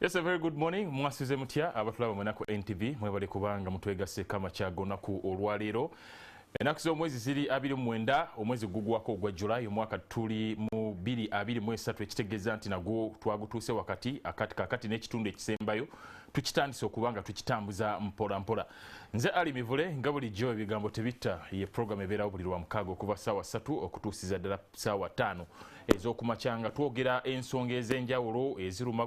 Yes, a very good morning. Mwasize mutya abatulaba mwenako NTV mwebale kubanga mutwegase kama kyagonaku olwaleero. Ennaku z'omwezi ziri 29 omwezi gugwako ogwa July omwaka tuli mu 2023 ekitegeeza nti nagwo twagutuuse wakati kakati n'ekitundu ekisembayo tukitandise okubanga tukitambuza mpola mpola. Nze Ali Mivule nga bulijjo ebigambo tebitta ye program ebeerawo buli lwa mukaaga okuva ssaawa 3 okutuusiza ddala ssaawa 5 ez'okumakyanga twogera ensonga ez'enjawulo eziruma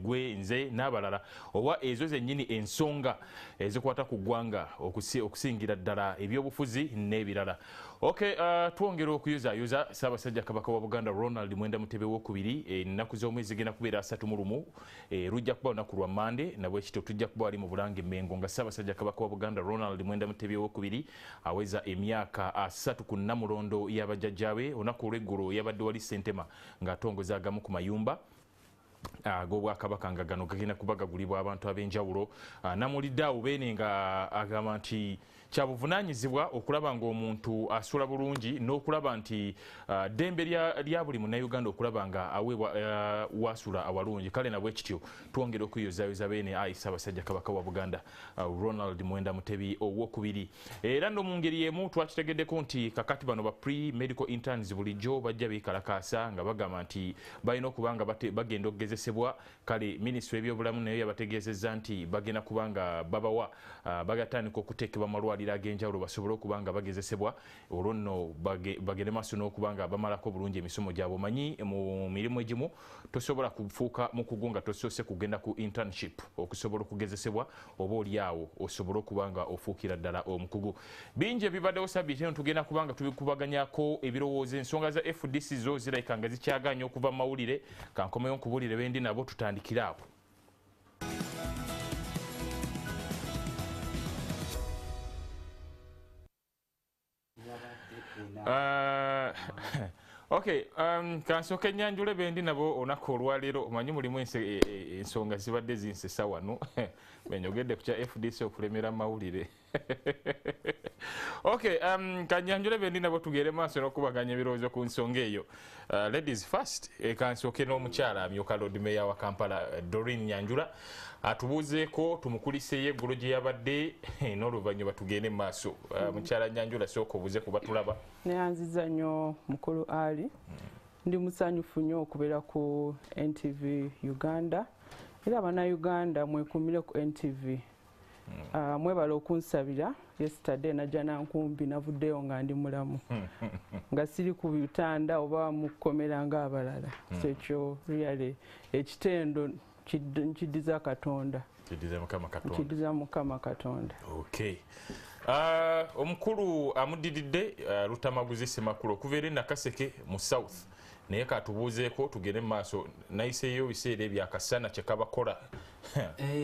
gwe nze n'abalala oba ezo zennyini ensonga ezikwata ku ggwanga okusingira ddala ebyobufuzi n'ebirala. Okay, twongera okuyuzayuza Ssaabasajja Kabaka wa Buganda Ronald Mwenda Mutebi w'okubiri ennaku z'omwezi zigenda kubeera 31 rujja kuba olunaku lwa Mande nabwe kityo tujja kuba ali mu Bulange Mengo nga Ssaabasajja Kabaka wa Buganda Ronald Mwenda Mutebi w'okubiri aweza emyaka 3 ku nnamulondo y'abajjajjaabe olunaku olw'eggulu yabadde wali Ssentema ng'atongoza agamu ku mayumba ag'Obwakabaka nga gano gagenda kuba gagulibwa abantu ab'enjawulo. Namulidde awo beene nga agamba nti kyabuvunaanyizibwa okulaba ng'omuntu asula bulungi n'okulaba nti ddembe lya buli munnayuganda okulaba nga aweebwa wasula awalungi. Kale nabwe kityo twongera okuyozaayoza beene ayi Ssaabasajja Kabaka wa Buganda Ronald Mwenda Mutebi ow'okubiri. Era nno mu ngeri y'emu twakitegeddeko nti kakati bano ba pre-medical interns bulijjo bajja beekalakaasa nga bagamba nti balina okuba nga bagenda okugezesebwa. Kale minisitule y'ebyobulamu nayo yabategeezezza nti bagenda kuba nga babawa bagatandika okuteekebwa mu malwaliro ag'enjawulo basobole okuba nga bagezesebwa olwo nno bagende maaso n'okuba nga bamalako bulungi emisomo gyabwe. Omanyi mu mirimu egimu tosobola kufuuka mukugu nga tosoose kugenda ku internship okusobola okugezesebwa oba oliawo osobole okuba nga ofuukira ddala omukugu. Bingi ebibaddewo sabbiiti eno tugenda kuba nga tubikubaganyako ebirowoozo. Ensonga za FDC zo zirabika nga zikyaganya okuva mu mawulire. Kankomeyo nkubulire bendi nabo tutandikire awo. Okay, kansooka ennyanjula bendi nabo olunaku olwaleero omanyi mulimu ensonga zibadde zinsesa wano benyogedde ku kya FDC okulemera amawulire. Okay, kanyanjule bendi nabo tugere maaso n'okubaganya ebirowoozo ku nsonga eyo. Ladies first, kansooke n'omukyala amyuka Lord Mayor wa Kampala Doreen Nyanjula atubuuzeeko tumukuliseeyo eggulo gye yabadde n'oluvannyuma tugende maaso. Mukyala Nyanjula sooka obuuze kuba tulaba. Neyanziza nnyo mukulu Ali. Ndi musanyufu nnyo okubeera ku NTV Uganda. Era Abannayuganda mwekumire ku NTV. Mwebala okunsabira. Yesterday najja nankumbi navuddeyo nga ndi mulamu. Nga siri ku bitanda oba mu kkomera ng'abalala. Ekyo really ekitendo kidiza Katonda. Kidiza Mukama Katonda. Okay. Omukulu amuddiridde Lutamaguzi Semakulu okuva eri Nakaseke mu South. Naye katubuuzeeko tugende mu maaso nayiseeyo biseera ebyakasana kye kabakola.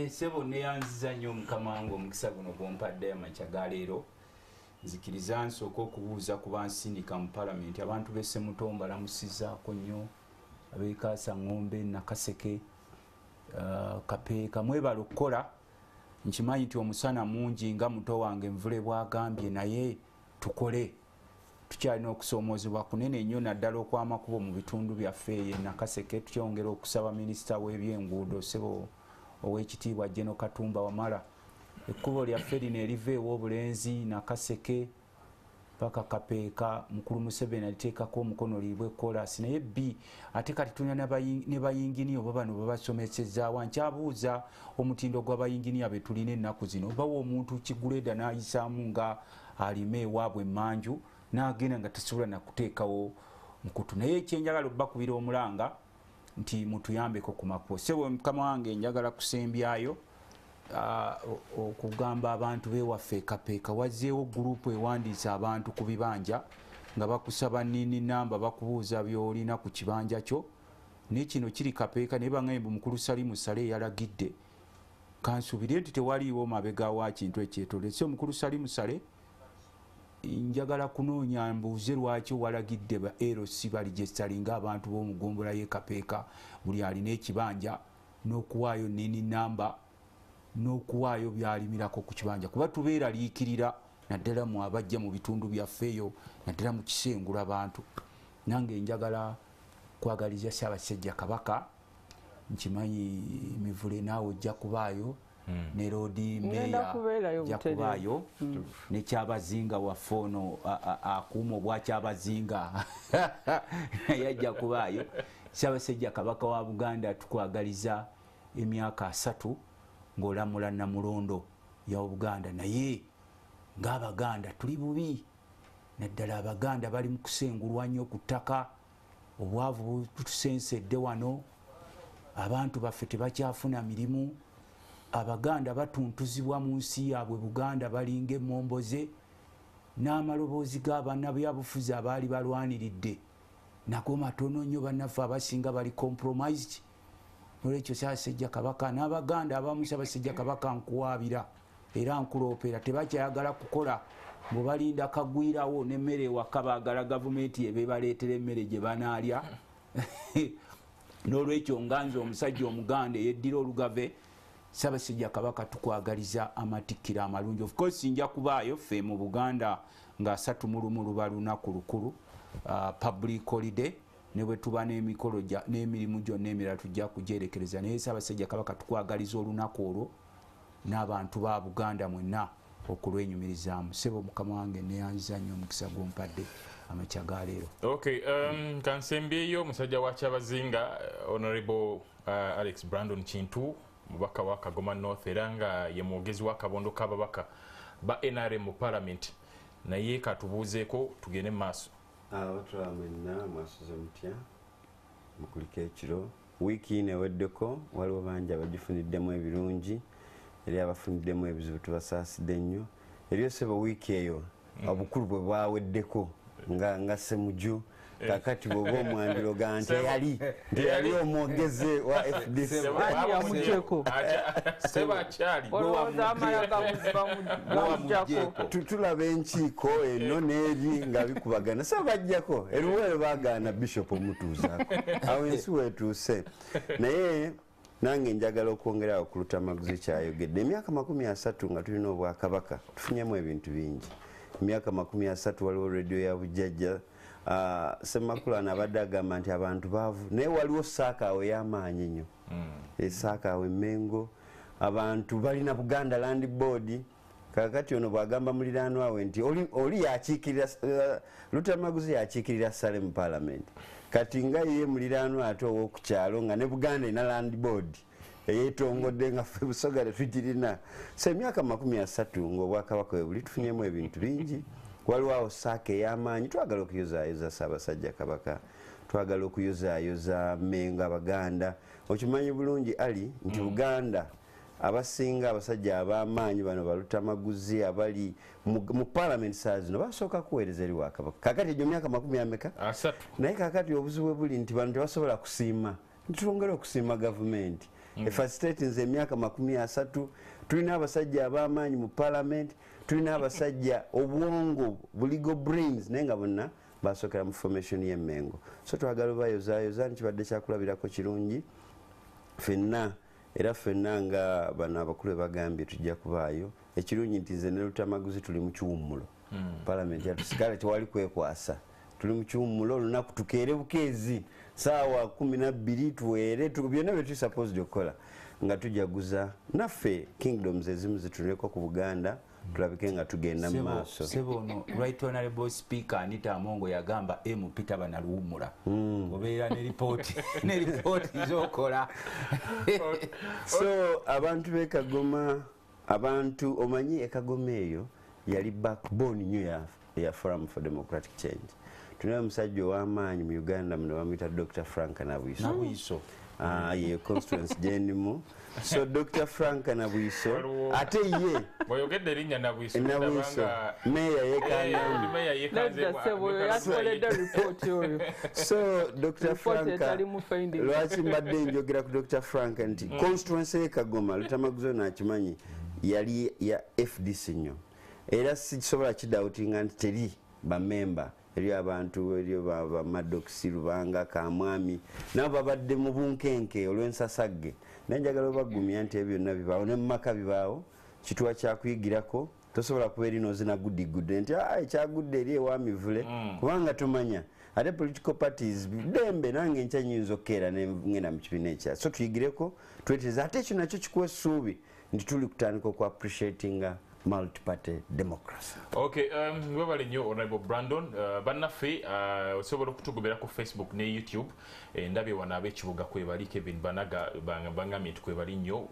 Sebo neyanziza nnyo Mukama wange omukisa guno gw'ompadde amakya ga leero. Nzikiriza nsooka okubuuza ku bansindika mu palamenti abantu b'e Ssemutombo balamusizaako nnyo ab'e Kaasangombe, Nakaseke, Kapeeka mwebala okukola. Nkimanyi nti omusana mungi nga muto wange Nvule bwagambye naye tukole. Tukyalina okusoomoozebwa kunene nnyo naddala okw'amakubo mu bitundu byaffe e Nakaseke. Tukyongera okusaba minisita w'ebyenguudo Ssebo ow'ekitiibwa Jeno Katumba Wamala ekkubo lyaffe lino eriva ew'obulenzi Nakaseke paka Kapeeka mukulu Museveni aliteekako omukono liibwe kolasi naye bbi ate kati tulina ne bayinginiya oba bano babasomesezaawa. Nkyabuuza omutindo gw'abayinginiya be tulina ennaku zino bawa omuntu kiguleda n'ayisaamu nga alime ewaabwe emmanju n'agenda nga tasobola nakuteekawo mukutu. Naye ekyenjagala obbakubira omulanga nti mutuyambeko ku makubo. Sebo Mukama wange njagala kusembyayo okugamba abantu bewaffe Kapeeka wazzeewo gurupu ewandiisa abantu ku bibanja nga bakusaba nini namba bakubuuza byolina ku kibanja kyo. N'ekino kiri Kapeeka naye bangambye mukulu Salimu Sale yalagidde. Kansubire nti tewaliiwo mabega wa kintu ekyetole. So mukulu Salimu Sale njagala kunoonya mbuuze lwaki walagidde ba LC baligestalinga abantu b'omugombola y'e Kapeeka buli alina ekibanja n'okuwaayo nini namba n'okuwaayo byalimirako ku kibanja kuba tubeeraliikirira naddala mu abajja mu bitundu byafeeyo naddala mu kisengula abantu. Nange njagala kwagaliza Ssaabasajja Kabaka nkimanyi Mivule naawe ojja kubaayo ne roadi meya ojja kubaayo ne Kyabazinga waffe ono akuuma obwakyabazinga naye ajja kubaayo. Ssaabasajja Kabaka wa Buganda tukwagaliza emyaka 3 ng'olamula Namulondo ya Buganda, naye ng'Abaganda tuli bubi naddala. Abaganda bali mu kusengulwa nnyo ku ttaka, obwavu butusensedde wano, abantu baffe tebakyafuna mirimu, Abaganda batuntuzibwa mu nsi yaabwe Buganda balinga emmomboze, n'amaloboozi g'abannabyabufuzi abaali balwaniridde nago matono nnyo, bannaffe abasinga bali compromised. Nolwekyo Ssaabasajja Kabaka n'Abaganda abamu Ssaabasajja Kabaka nkuwaabira era nkuloopera tebakyayagala kukola, bwe balinda kagwirawo n'emmere ewaka baagala gavumenti ebebaleetera emmere gye banaalya. N'olwekyo nganze omusajja Omuganda eyeddira olugave, Ssaabasajja Kabaka tukwagaliza amatikkira amalungi. Of course nja kubaayo ffe mu Buganda nga 31 luba lunaku lukulu, public holiday, ne bwe tuba n'emikolo n'emirimu gyonna emirala tujja kugyerekereza, naye Ssaabasajja Kabaka tukwagaliza olunaku olwo n'abantu ba Buganda mwenna okulwenyumirizaamu. Ssebo Mukama wange neyanziza nnyo omukisa gw'ompadde amakya ga leero. Okay, kansembyeyo musajja wa Kyabazinga Honorable Alex Brandon Kintu, mubaka wa Kagoma North era nga ye mwogezi wa kabondo k'ababaka ba NRM mu Parliament, naye katubuuzeeko tugende mu maaso. Abatula mwenna mwasuze mutya mukulika ekiro. Wiiki neweddeko waliwo bangi abagifuniddemu ebirungi eri abafuniddemu ebizibu tubasaasidde nnyo. Eriyo ssebo wiiki eyo obukulu bwe bwaweddeko nga Ssemuju kakati bw'oba omwandiroga nti yali omwogeze wa FDC tulaba enkiiko eno n'eri nga bikubagana so bajjako eruweero baagaana Bishop omutuuzaako awo ensi weetuuse. Naye nange njagala okwongerawo ku Lutamaguzi kyayogedde. Emyaka 30 nga tulina Obwakabaka tufunyemu ebintu bingi. Emyaka 30 waliwo radio ya bujjajja, Ssemakula abadde agamba nti abantu baavu, naye waliwo saakaawo ey'amaanyi nnyo. Esaakaawo Emmengo, abantu balina Buganda Land Board. Kakati ono bw'agamba muliraanwa we nti oli yakiikirira Lutamaguzi yakiikirira Salem Parliament, kati nga ye muliraanwa ate ow'oku kyalo nga ne Buganda ina Land Board eyeetongodde nga ffe Busoga tetugirina. So emyaka 30 ng'Obwakabaka we buli tufunyemu ebintu bingi. Waliwo awo saaka ey'amaanyi. Twagala okuyozaayoza Ssaabasajja Kabaka, twagala okuyozaayoza Mmengo Abaganda. Okimanyi bulungi Ali nti Buganda abasinga abasajja ab'amaanyi bano Balutamaguzi abali mu Parliament saa zino basooka kuweereza eri Wakabaka. Kakati egyo myaka 30 naye kakati obuzibu buli nti bano tebasobola kusiima. Nitwongera okusiima gavumenti. Efacilitating nze emyaka 30 tulina abasajja ab'amaanyi mu Parliament, tulina abasajja obwongo buligo brains naye nga bonna basookera mu formation y'Emmengo. So twagala bayozaayoza nikibadde kyakulabirako kirungi ffenna, era ffenna nga bano abakulu bagambye tujja kubaayo. Ekirungi nti nze ne Lutamaguzi tuli mu kiwummulo. Parliament yatusigala tewali kwekwasa, tuli mu kiwummulo olunaku tukeere bukeezi saawa 12 tuweere byonna bye tuli supposed okukola nga tujaguza naffe kingdoms ezimu zituneko ku Buganda tulabike nga tugenda mu maaso. Sebo no Right Honorable Speaker Anita Amongo yagamba Peter banaluwumula obeera ne report zokola. So abantu be Kagoma, abantu omanyi Kagoma eyo yali backbone nnyo ya Forum for Democratic Change. Tulina omusajja ow'amaanyi mu Uganda muno bamuyita Dr. Frank Nabwiso. Ye constituency gyendimu. So Dr. Frank Nabwiso ate ye boyogedde erinnya Nabwiso meya yekanze. So Dr. Frank lwaki mbadde njogera ku Dr. Frank nti constituency ye Kagoma Lutamaguzi nakimanyi yali ya FDC nnyo, era sikisobola kidawutinga nti teri bamemba eri abantu eri bamadoksi Lubanga Kamwami nabo babadde mu bunkenke olw'ensasagge. Nenjagala obagumya nti ebyo byonna bibaawo ne mu maka bibaawo, kituwa kyakuyigirako. Tosobola kuba eri nozina guddigudde nti ekyagudde eri ewa Mivule kubanga tomanya ate political parties dembe nange nkya nyinza okkeera ngenda mu kibiina ekya so tuyigireko tweteze ate ekyo nakyo kikuwa essuubi nti tuli kutandika oku appreciatinga multi-party democracy. Okay, webale nnyo Honorable Brandon. Bannaffe osobola okutugobera ku Facebook ne YouTube. Ndabye wano ab'ekibuga kwebali Kevin Banaga bangambye nti kwebali nnyo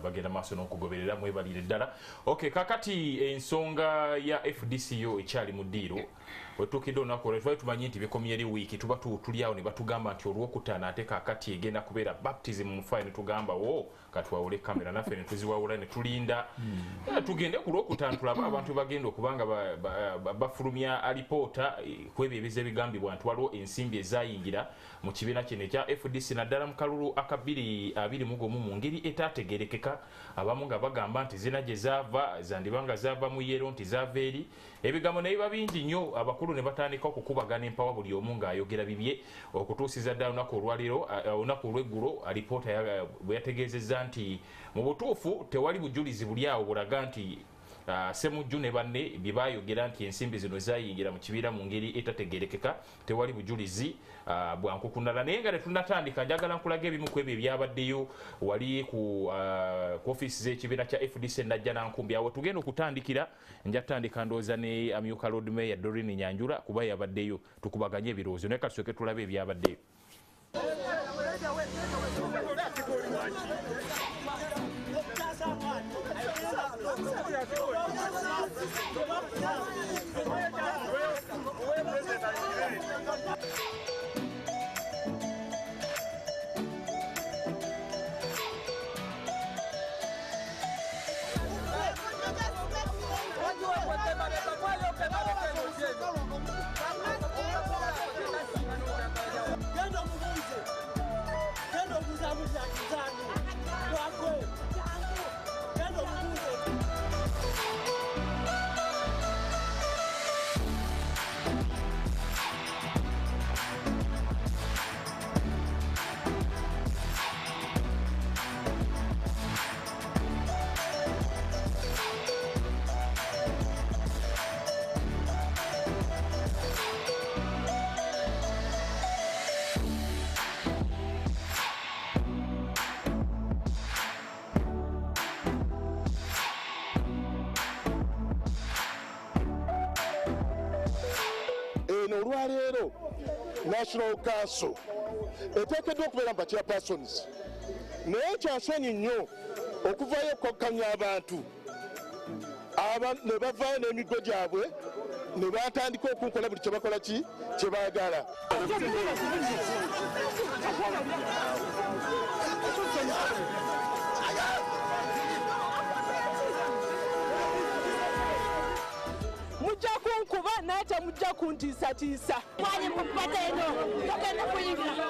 bagenda maaso n'okugoberera mwebalire ddala. Okay, kakati ensonga ya FDC yo ekyali mu ddiiro wetuukidde olunaku olwo twali tumanyi nti bikomye eri wiiki tuba tuli awo ne batugamba nti olwokutaano ate kakati egenda kubeera baptism mu fire ne tugamba wo katwawule kamera naffe ne tuziwawula ne tulinda tugende ku lwokutaano tulabe abantu bagenda okubanga bafulumya alipoota ku ebyo ebiza ebigambibwa nti waliwo ensimbi ezayingira mu kibiina kino ekya FDC naddala mu kalulu aka 2021 mu ngeri etaategerekeka abamu nga bagamba nti zina gye zaava zandibanga zaava mu yero nti zaava eri ebigambo ne biba bingi nnyo abakulu ne batandika okukubagana empawa buli omu ng'ayogera bibye okutuusiza ddala olunaku olwaliro olunaku olw'eggulo alipoota bwe yategeezezza nti mu butuufu tewali bujulizi buli awo bulaga nti Semujju ne banne bye baayogera nti ensimbi zino zayingira mu kibiira mu ngeri etategerekeka tewali bujulizi bwankukunala naye nga tetunnatandika njagala nkulaga ebimu ku ebyo ebyabaddeyo wali ku ofiisi z'ekibiina kya FDC najja nankumbi awo tugenda okutandikira nja tutandika ndowooza ne amyuka Lord Mayor Doreen Nyanjula kuba yabaddeyo tukubaganye ebirowoozo naye katusooke tulabe ebyabaddeyo. Olwaleero National Council eteekeddwa okubeera mu chairpersons naye kyasenyi nnyo okuvayo okukkaanya abantu ne bavaayo n'emiggo gyabwe ne batandika okunkola buli kye bakola kye baagala. Mujja kunkuba naye mujja kuntiisatiisa. Mwali mukupata eno togenda kuyingira.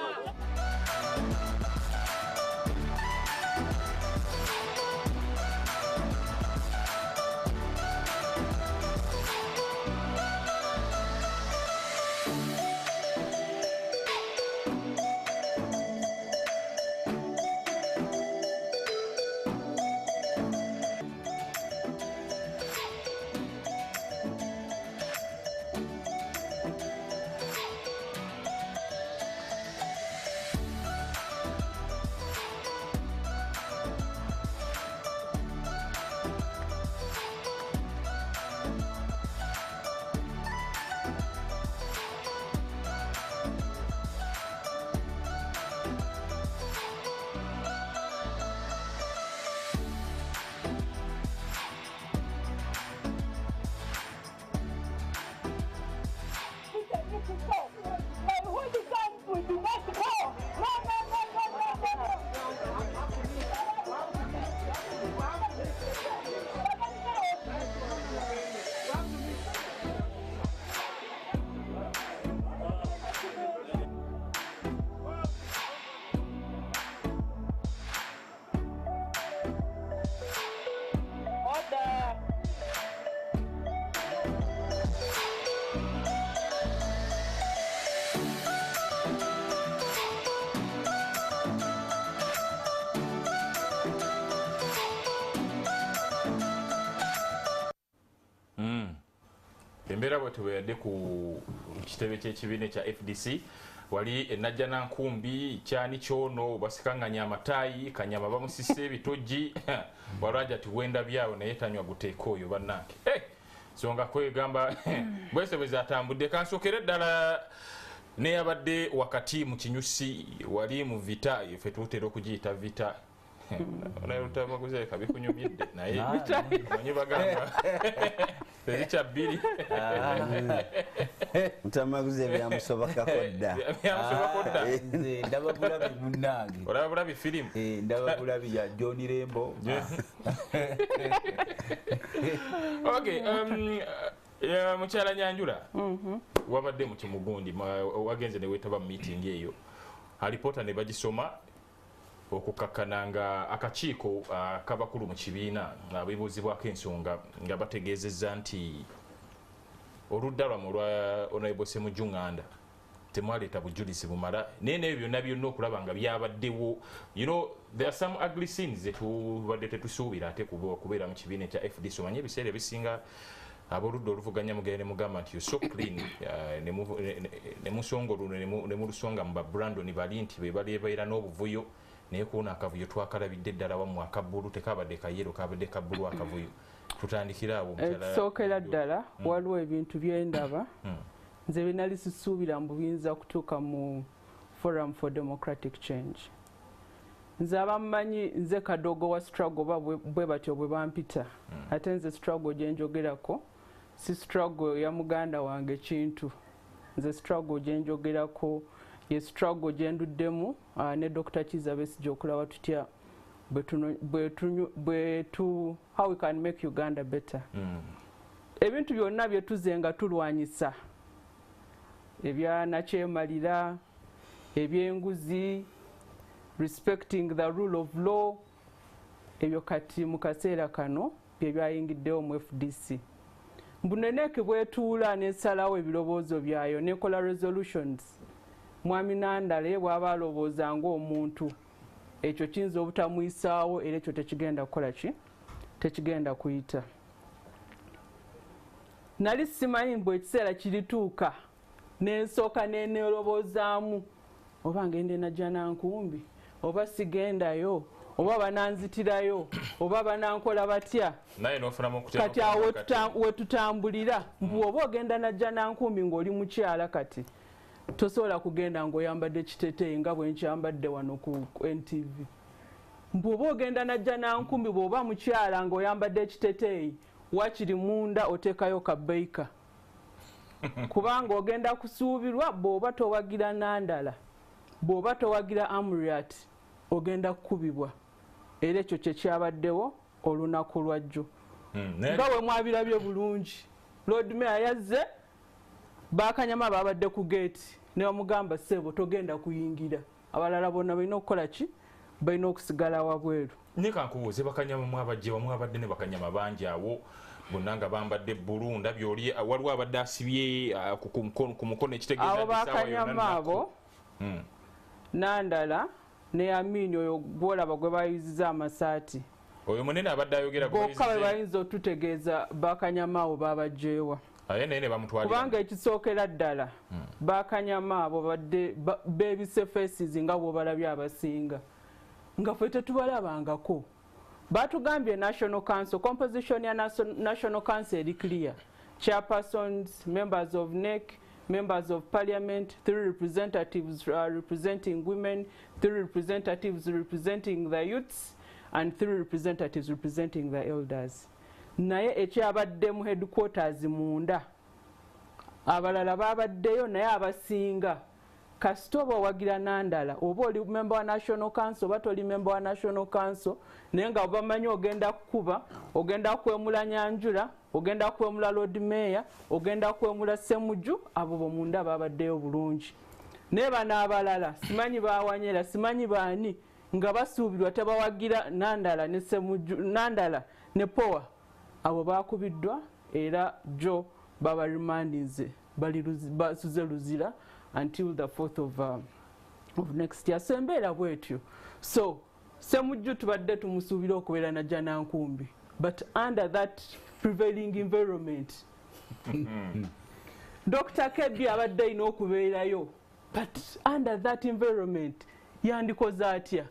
embeera bwetyo bweyadde ku kitebe ky'ekibiina kya FDC wali enajja nankumbi kyani kyono basikanganya amataayi kanyama bamusise ebitogi walwaja tiwenda byawo naye tanywa guteeka oyo bannange songa kwegamba bwese bweze atambudde kansokera eddala neyabadde wakati mu kinyusi wali mu vita ife tutera okugiyita vita olutamaguze kabikunyumidde naye manyi bagamba tezikya bbiri mutamaguze byamusobokako dda ndaba bulabi munnange olaba bulabi firimu ndaba bulabi ya John Rembo okay mukyala Nyanjula wabadde mu Kimugundi wagenze ne wetaba mu meeting eyo alipota ne bagisoma okukakkananga akakiiko kabakulu mu kibiina abeebuuzibwako ensonga nga bategeezezza nti oludda lwamu olwa Honorable Ssemujjunganda temwaleeta bujulizi bumala naye nebyo byonna byonna okulaba nga byabaddewo there are some ugly scenes zetubadde tetusuubira ate kubeera mu kibiina ekya FDC omanye ebiseera ebisinga aboludda oluvuganya mugende ne mugamba nti so clean ne musonga oluno ne mulusonga mu babrandon bali nti beera n'obuvuyo naye kuona akavuyo twakalabidde ddala wamu akabbulu tekabadde kayero kabadde kabbulu akavuyo tutandikira awo ekisookera ddala waliwo ebintu byendaba nze binali sisuubira mbu biyinza kutuuka mu Forum for Democratic Change. Nze abamumanyi nze kadogo wa struggle bwe batyo bwe bampita ate nze struggle gye njogerako si struggle ya muganda wange Kintu, nze struggle gye njogerako ye struggle gye nduddemu ne Dr. Kiza Besigye okulaba tutya how we can make Uganda better. Ebintu byonna bye tuzenga tulwanyisa ebya nakyemalira ebyenguzi respecting the rule of law ebyo kati mu kaseera kano bye byayingiddewo mu FDC mbuneneke bwetuula n'esalawo ebirowoozo byayo nekola resolutions mwami Nandale bw'aba alowooza ng'omuntu ekyo kiyinza obutamuyisaawo era ekyo tekigenda kukola ki tekigenda kuyita. Nali simanyi mbu ekiseera kirituuka n'ensooka neneeroboozaamu oba ngende najja nankumbi oba sigendayo oba bananzitirayo oba banankola batya kati awo wetutambulira mbu oba ogenda najja nankumbi ng'oli mukyala kati tosobola kugenda ng'oyambadde kiteteeyi nga bwe nkyambadde wano ku NTV. Mbu oba ogenda najja nankumbi bw'oba mukyala ng'oyambadde ekiteteeyi wakiri munda oteekayo kabbeika kubanga ogenda kusuubirwa bw'oba towagira Nandala bw'oba towagira Amuriat ogenda kukubibwa era ekyo kyekyabaddewo olunaku lwajjo nga bwe mwabirabye bulungi. Lord Mayor yazze bakanyama babadde ku geeti ne bamugamba ssebo togenda kuyingira abalala bonna balina okukola ki balina okusigala wabweru. Nekankubuuze bakanyama mwabadde ne bakanyama bangi awo bonna nga bambadde bbulu ndabye oli waliwo abadde asibye ku mukono ekitegeeza abo bakanyama abo Nandala ne Amini oyo gwolaba gwe bayuziza amasaati oyo munene abadde ayogera bokka bwe bayinza otutegeeza bakanyama abo babajjeewa kubanga ekisookera ddala bakanyama abo badde beebise faces nga bw'obalabye abasinga nga ffe tetubalabangako. Batugambye National Council composition ya National Council eri clear: chairpersons, members of NEC, members of parliament, 3 representatives representing women, 3 representatives representing the youths, and 3 representatives representing the elders. Naye ekyabadde mu headquarters munda abalala babaddeyo naye abasinga kasitoba wagira Nandala oba oli member wa National Council oba toli member wa National Council naye nga bamanyi ogenda kukuba ogenda kwemula Nyanjula ogenda kwemula Lord Mayor ogenda kwemula Ssemujju abo bomunda babaddeyo bulungi naye bano abalala simanyi bawanyera simanyi baani nga basuubirwa tebawagira Nandala ne Ssemujju Nandala ne Power abo bakubiddwa era jo baba remandinze basuze luzira until the 4th of next year. So embeera bwetyo. So Ssemujju tubadde tumusuubira okubeera najja nankumbi but under that prevailing environment Dr. Kebbi abadde ino okubeerayo, but under that environment yandikoze atya?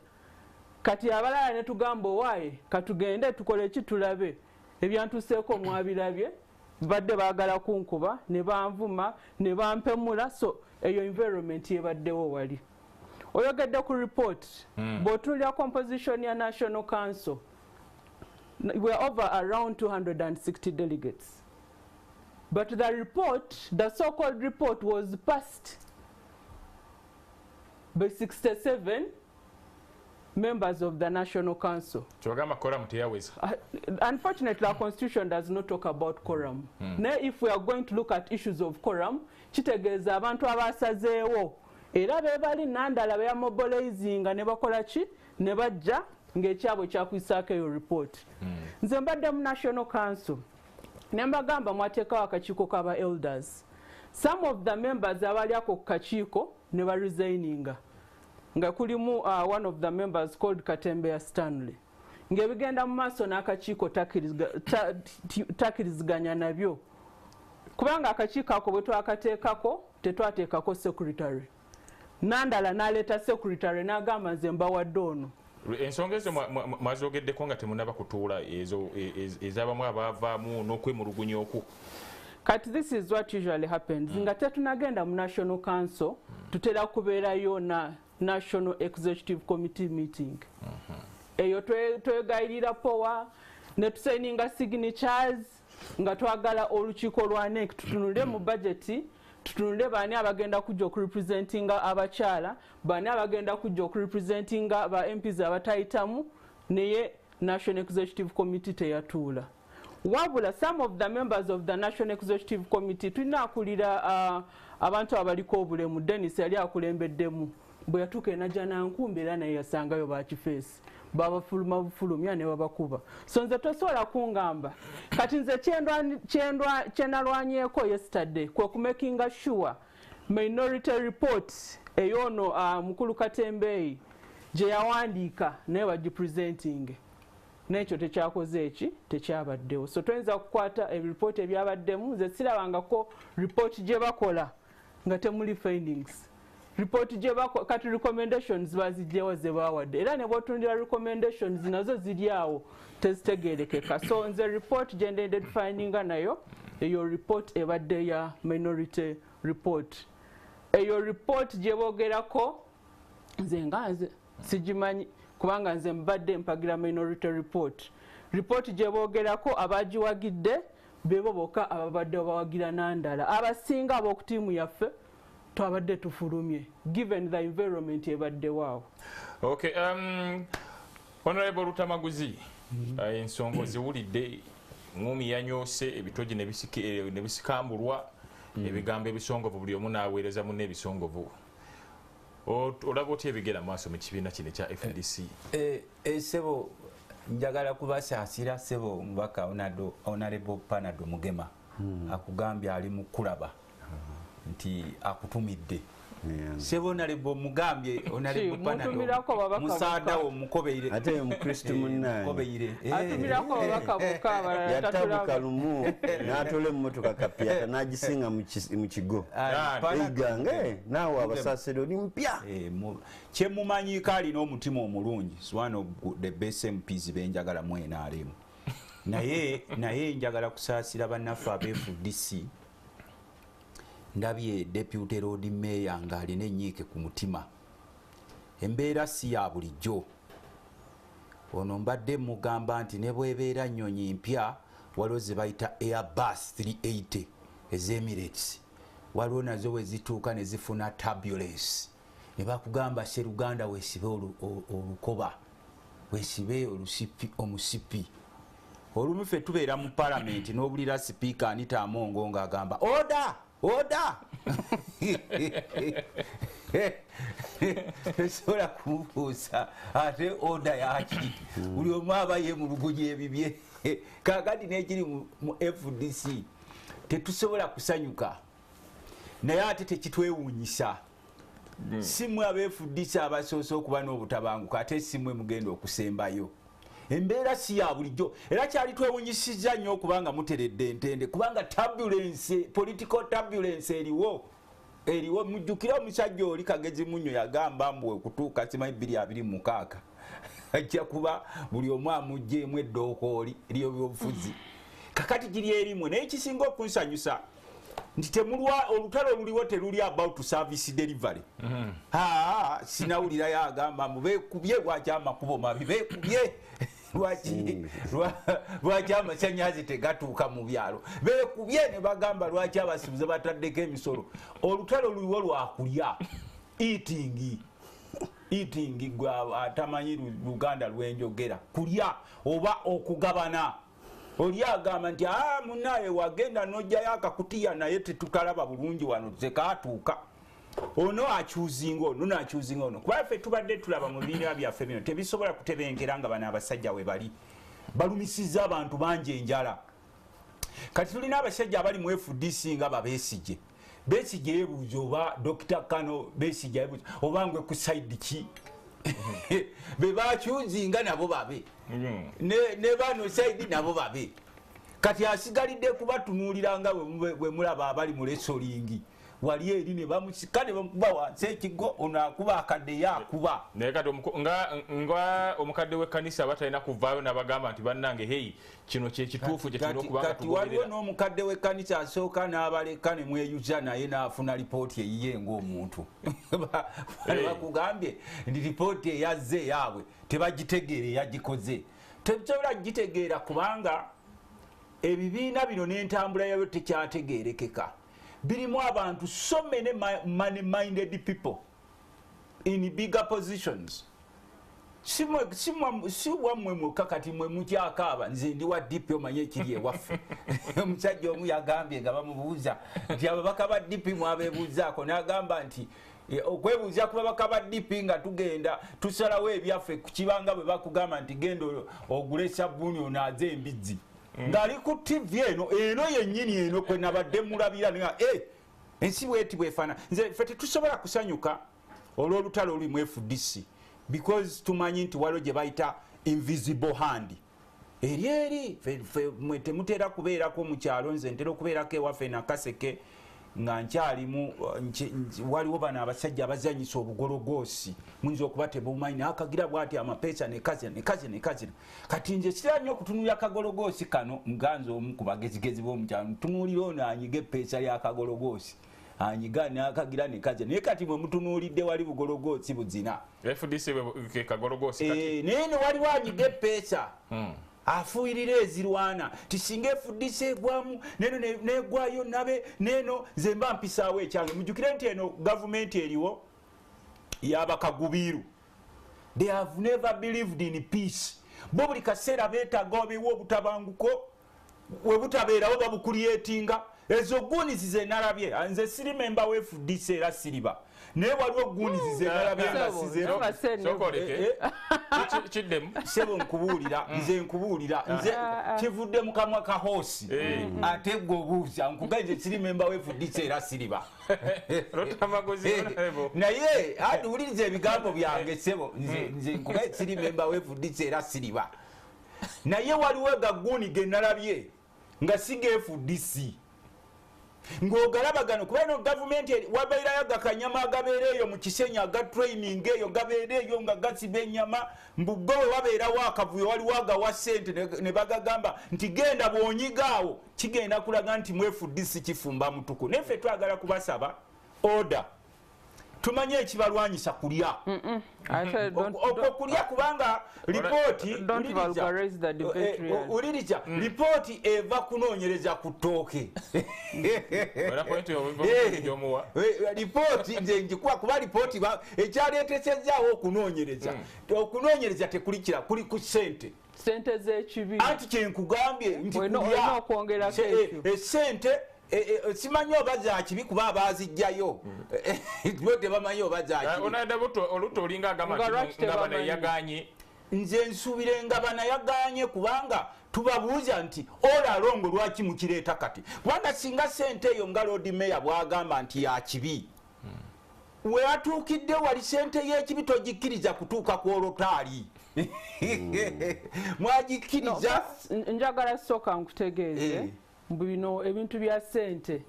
Kati abalala ne tugamba owaaye katugende tukole ki tulabe ebyantuseeko mwabirabye, badde baagala kunkuba ne banvuma ne bampemula, so eyo environment yebaddewo wali. Oyogedde ku report, bw'otuulira composition ya National Council, we are over around 260 delegates. But the report, the so-called report, was passed by 67 members of the National Council. Unfortunately, our constitution does not talk about quorum. Now, if we are going to look at issues of quorum, kitegeeza abantu abasazeewo era bebali nandala beya mobilizinga ne bakola ki ne bajja ng'ekyabwe kyakwisaako eyo report. Nze mbadde mu National Council ne mbagamba mwateekawo akakiiko k'aba elders. Some of the members abali ako ku kakiiko ne baresigninga. Nga kulimu one of the members called Katembeya Stanley. Ng'ebigenda mu maaso n'akakiiko takiriziganya nabyo. Kubanga akakiiko ako bwe twakateekako tetwateekako secretary. Nandala n'aleeta secretary n'agamba nze mbawadde ono. Ensonga ezo mwazogeddeko nga temunaba kutuula ez'abamu abaavaamu n'okwemulugunya okwo. Kati this is what usually happens. Nga tetunagenda mu National Council tutera kubeerayo na National Executive Committee meeting. Eyo twegayirira power ne tusigninga signatures nga twagala olukiiko lwa NEC tutunule mu budget, tutunule baani abagenda kujja okurepresentinga abakyala, baani abagenda kujja okurepresentinga ba MPs abatayitamu, naye National Executive Committee teyatuula. Wabula some of the members of the National Executive Committee tulina akulira abantu abaliko obulemu, Dennis yali akulembeddemu, bwe yatuuka enajja nankumbi era naye yasangayo bakifeesi babafuluma bufulumya ne babakuba. So nze tosobola kungamba kati nze kyenalwanyeeko yesterday kwe kumakinga sure minority report eyono mukulu Katembeyi gye yawandiika naye bagipresenting, n'ekyo tekyakoze eki tekyabaddewo. So tuyinza kukwata ebiripooti ebyabaddemu, nze sirabangako report gye bakola nga temuli findings. Report gye bakola kati recommendations baziggyewo ze baawadde era ne bw'otundira recommendations nazo ziri awo tezitegeerekeka. So nze report gye ndended findinga nayo eyo report ebadde ya minority report. Eyo report gye boogerako nze sigimanyi kubanga nze mbadde mpagira minority report. Report gye boogerako abagiwagidde bebo bokka ababadde bawagira nandala, abasinga ab'okutiimu yaffe twabadde tufulumye given the environment ebadde waawo. Okay, Honorable Rutamaguzi, ensonga ziwulidde, ngumi yanyoose ebitogi ne bisikambulwa, ebigambo ebisongovu buli omu n'aweereza munne ebisongovu. Olaba otya ebigera maaso mu kibiina kino ekya FDC? Sebo njagala kubasaasira sebo omubaka Honorable Panado Mugema akugambye ali mu kulaba nti akutumidde. Sebo Honorable mugambye Honorable Panado musaada omukobeire ate Mukristo munnaye atumirako babaka bokka abalala yatabuka lumu n'atole emmotoka kapyata n'agisinga mu kigo egange naawe abasaasiro oli mpya. Kyemumanyiko alina omutima omulungi, one of the best MPs benjagala mu NRM. naye njagala kusaasira bannaffe aba FDC. Ndabye Deputy Road Mayor ng'alina ennyiike ku mutima. Embeera si ya bulijjo. Ono mbadde mugamba nti ne bwebeera nnyonyi mpya waliwo ze bayita Airbus 380 ez'Emirates, waliwo nazo we zituuka ne zifuna turbulence. Ne bakugamba Sseruganda weesibe olukoba, weesibe omusipi. Olumu ffe tubeera mu palamenti n'obulira sipiika Anita Amongo ng'agamba order! Order! Sola kumubuuza ate order yaki? Buli omu aba yeemulugunya ebibye. Kaakati n'ekiri mu FDC tetusobola kusanyuka, naye ate tekitwewuunyisa. Si mmwe aba FDC abasoose okuba n'obutabanguko, ate si mmwe mugenda okusembayo. embeera si ya bulijjo era kyali twewunyisiza nnyo okubanga muteredde entende kubanga political turbulence eriwo mujjukire omusajja oli Kagezi Munnyo yagamba mbu okutuuka simanyi 2026 ajja kuba buli omu amugjeemu eddookooli ly'ebyobufuzi kakati giri erimwe naye kisinga okunsanyusa nti olutalo luliwo teruli about service delivery sinawulira yagamba mbu beekubye lwaki amakubo mabi beekubye lwaki amasanyazi tegatuuka mu byalo beekubye ne bagamba lwaki abasuubuzi bataddeko emisolo olutalo luliwo lwakulya eating gwe atamanyi Luganda lwenjogera kulya oba okugabana oli agamba nti munaye wagenda nojjayo akakutiya naye tetukalaba bulungi wano tekatuuka ono akyuzinga ono nakyuzinga ono kuba ffe tubadde tulaba mu bibiina byaffe bino tebisobola kutebengera nga bano abasajja we bali balumisiza abantu bangi enjala kati tulina abasajja abali mu FDC nga Besigye yebuuza oba Dr. Kano Besigye yebuuza oba ngwe ku side ki be bakyuzinga nabo babe ne bano side nabo babe kati asigalidde kubatunuulira nga bwe mulaba abali mu lesolingi wali eri ne bamusika ne bamukuba wansi ekigo ono akuba akadde yakuba naye kati nga omukadde w'ekkanisa batalina kuvaayo n'abagamba nti bannange heyi kino kyekituufu kye tulina okubanga kati waliwo n'omukadde w'ekkanisa asooka n'abaleka ne mweyuza naye n'afuna lipooti eyiye ng'omuntu bakugambye nti lipooti eyazze yaabwe tebagitegeera eyagikoze tebisobola gitegeera kubanga ebibiina bino n'entambula yayo tekyategeerekeka birimu abantu so many money-minded people in bigger positions. Si wammwe mwokka kati mwe mukyakaaba nze ndi wa DP omanye ekiri ewaffe omusajja omu yagambye nga bamubuuza nti ababaka ba DP mwabeebuuzaako n'agamba nti okwebuuza ku babaka ba DP nga tugenda tusalawo ebyaffe kukibanga bwe bakugamba nti genda ogule sabbuuni onaaze embizzi ng'ali ku TV eno yennyini eno kwe nabadde mulabira nga ensi bweti bwefaana nze ffe tetusobola kusanyuka olw'olutalo olulimu FDC because tumanyi nti waliwo gye bayita invisible hand eri mwe temutera kubeerako mu kyalo nze ntera okubeerako ewaffe nakaseke nga nkyalimu waliwo bano abasajja abazanyisa obugologoosi muyinza okuba tebumanyi nakagira bwati amapeesa nekazina kati nze sira nnyo okutunulira akagologoosi kano muganzi omu ku bagezigezi b'omukyalo ntunuulira ono anyiga eppeesa ly'akagologoosi anyiga nakagira nekazina naye kati mwe mutunuulidde wali bugologoosi buzina FDC kagologoosi naye ne waliwo anyiga eppeesa afuirira ezirwana tisinga FDC egwamu neno negwayo nabe neno nze mba mpisaawo ekyange mujjukire nti eno gavumenti eriwo y'abakagubiru they have never believed in peace bo buli kaseera beetaaga obeewo obutabanguko we butabeerawo babukulyetinga ezo gunizi ze nalabye nze siri memba wa FDC era siriba naye waliwo gunizi ze nalabye nga kiddemu sebo nkubuulira nze nkubuulira nze kivudde mu kamwa ka hoosi ate gwe obuuza nkuga nze siri memba wa FDC era siriba naye ati wuliriza ebigambo byange sebo nze nkuga siri memba wa FDC era siriba naye waliwo gaguni ge nalabye nga siga FDC ng'ogalabagano kubera gavumenti wabairayo gakanyama agabeera eyo mu Kisenya aga training eyo gabeera eyo nga gasiba ennyama mbubbe we wabeerawo akavuyo waliwo agawa ssente ne bagagamba nti genda bw'onyigaawo kigenda kulaga nti mu FDC kifumba mutuku naye ffe twagala kubasaba oda tumanye ekibalwanyisa kulya okulya kubanga lipooti eva kunoonyereza ku ttooke lipooti nze njikuwa kuba lipooti ekyaleetesezaawo okunoonyereza tekulikira kuli ku ssente z'ekibi anti kyenkugambye nti kulya essente simanyi oba zakibi kuba abazijjayo tebamanyi oba zakibiolutto olinga agamba nga banayaganye nze nsuubira engabana yaganye kubanga tubabuuza nti olalongo lwaki mukireeta kati kubanga singa sente eyo nga Lord Mayor bwagamba nti yakibi we atuukidde wali sente y'ekibi togikkiriza kutuuka ku olotaali mwagikiriza njagala soka nkutegeeze bino ebintu bya sente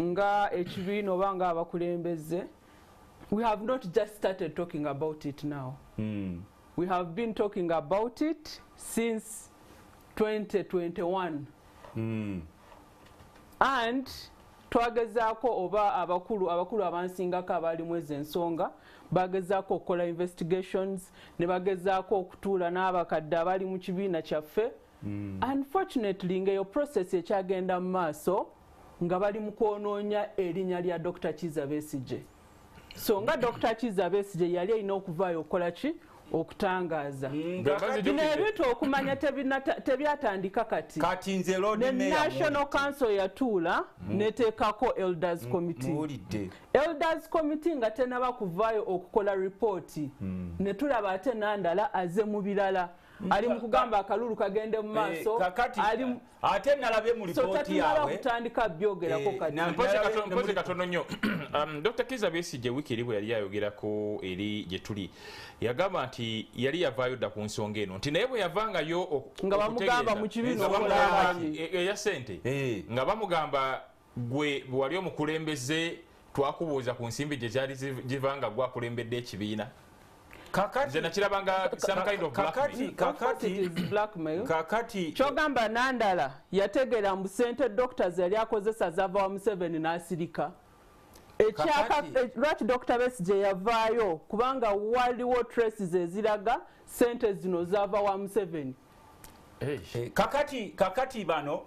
nga ekibiina oba nga abakulembeze. We have not just started talking about it now. We have been talking about it since 2021. And twagezaako oba abakulu abansingako abali mwezi ensonga bagezaako okukola investigations ne bagezaako okutuula n'abakadde abali mu kibiina kyaffe. Unfortunately ng'eyo process ekyagenda mu maaso nga bali mu kwononya erinnya lya Dr. Kizza Besigye. So nga Dr. Kizza Besigye yali alina okuvaayo okukola ki? Okutangaaza. Bino ebintu okumanya tebyatandika kati nze Lord ne National Council yatuula neteekako Elders Committee. Elders Committee nga tenaba kuvaayo okukola ripooti ne tulaba ate Nandala aze mu birala ali mu kugamba akalulu kagende mu maaso ate nalabye mu ripooti yaabwe kutandika byogerako kati. Mpozi katono nnyo. Dr. Kizza Besigye wiki eri bwe yali yayogerako eri gye tuli yagamba nti yali yavaayo dda ku nsonga eno nti naye bwe yavangayo nga bamugamba mu kibiina eya ssente nga bamugamba gwe bwe wali omukulembeze twakubuuza ku nsimbi gye zyali givanga gwakulembedde ekibiina. Kakati nakirabanga some kind of blackmail. Kyogamba Nandala yategera mu ssente doctors yali akozesa zava wa Museveni n'asirika. Lwaki Dr. Besigye yavaayo kubanga waliwo traces eziraga ssente zino zava wa Museveni. Kakati bano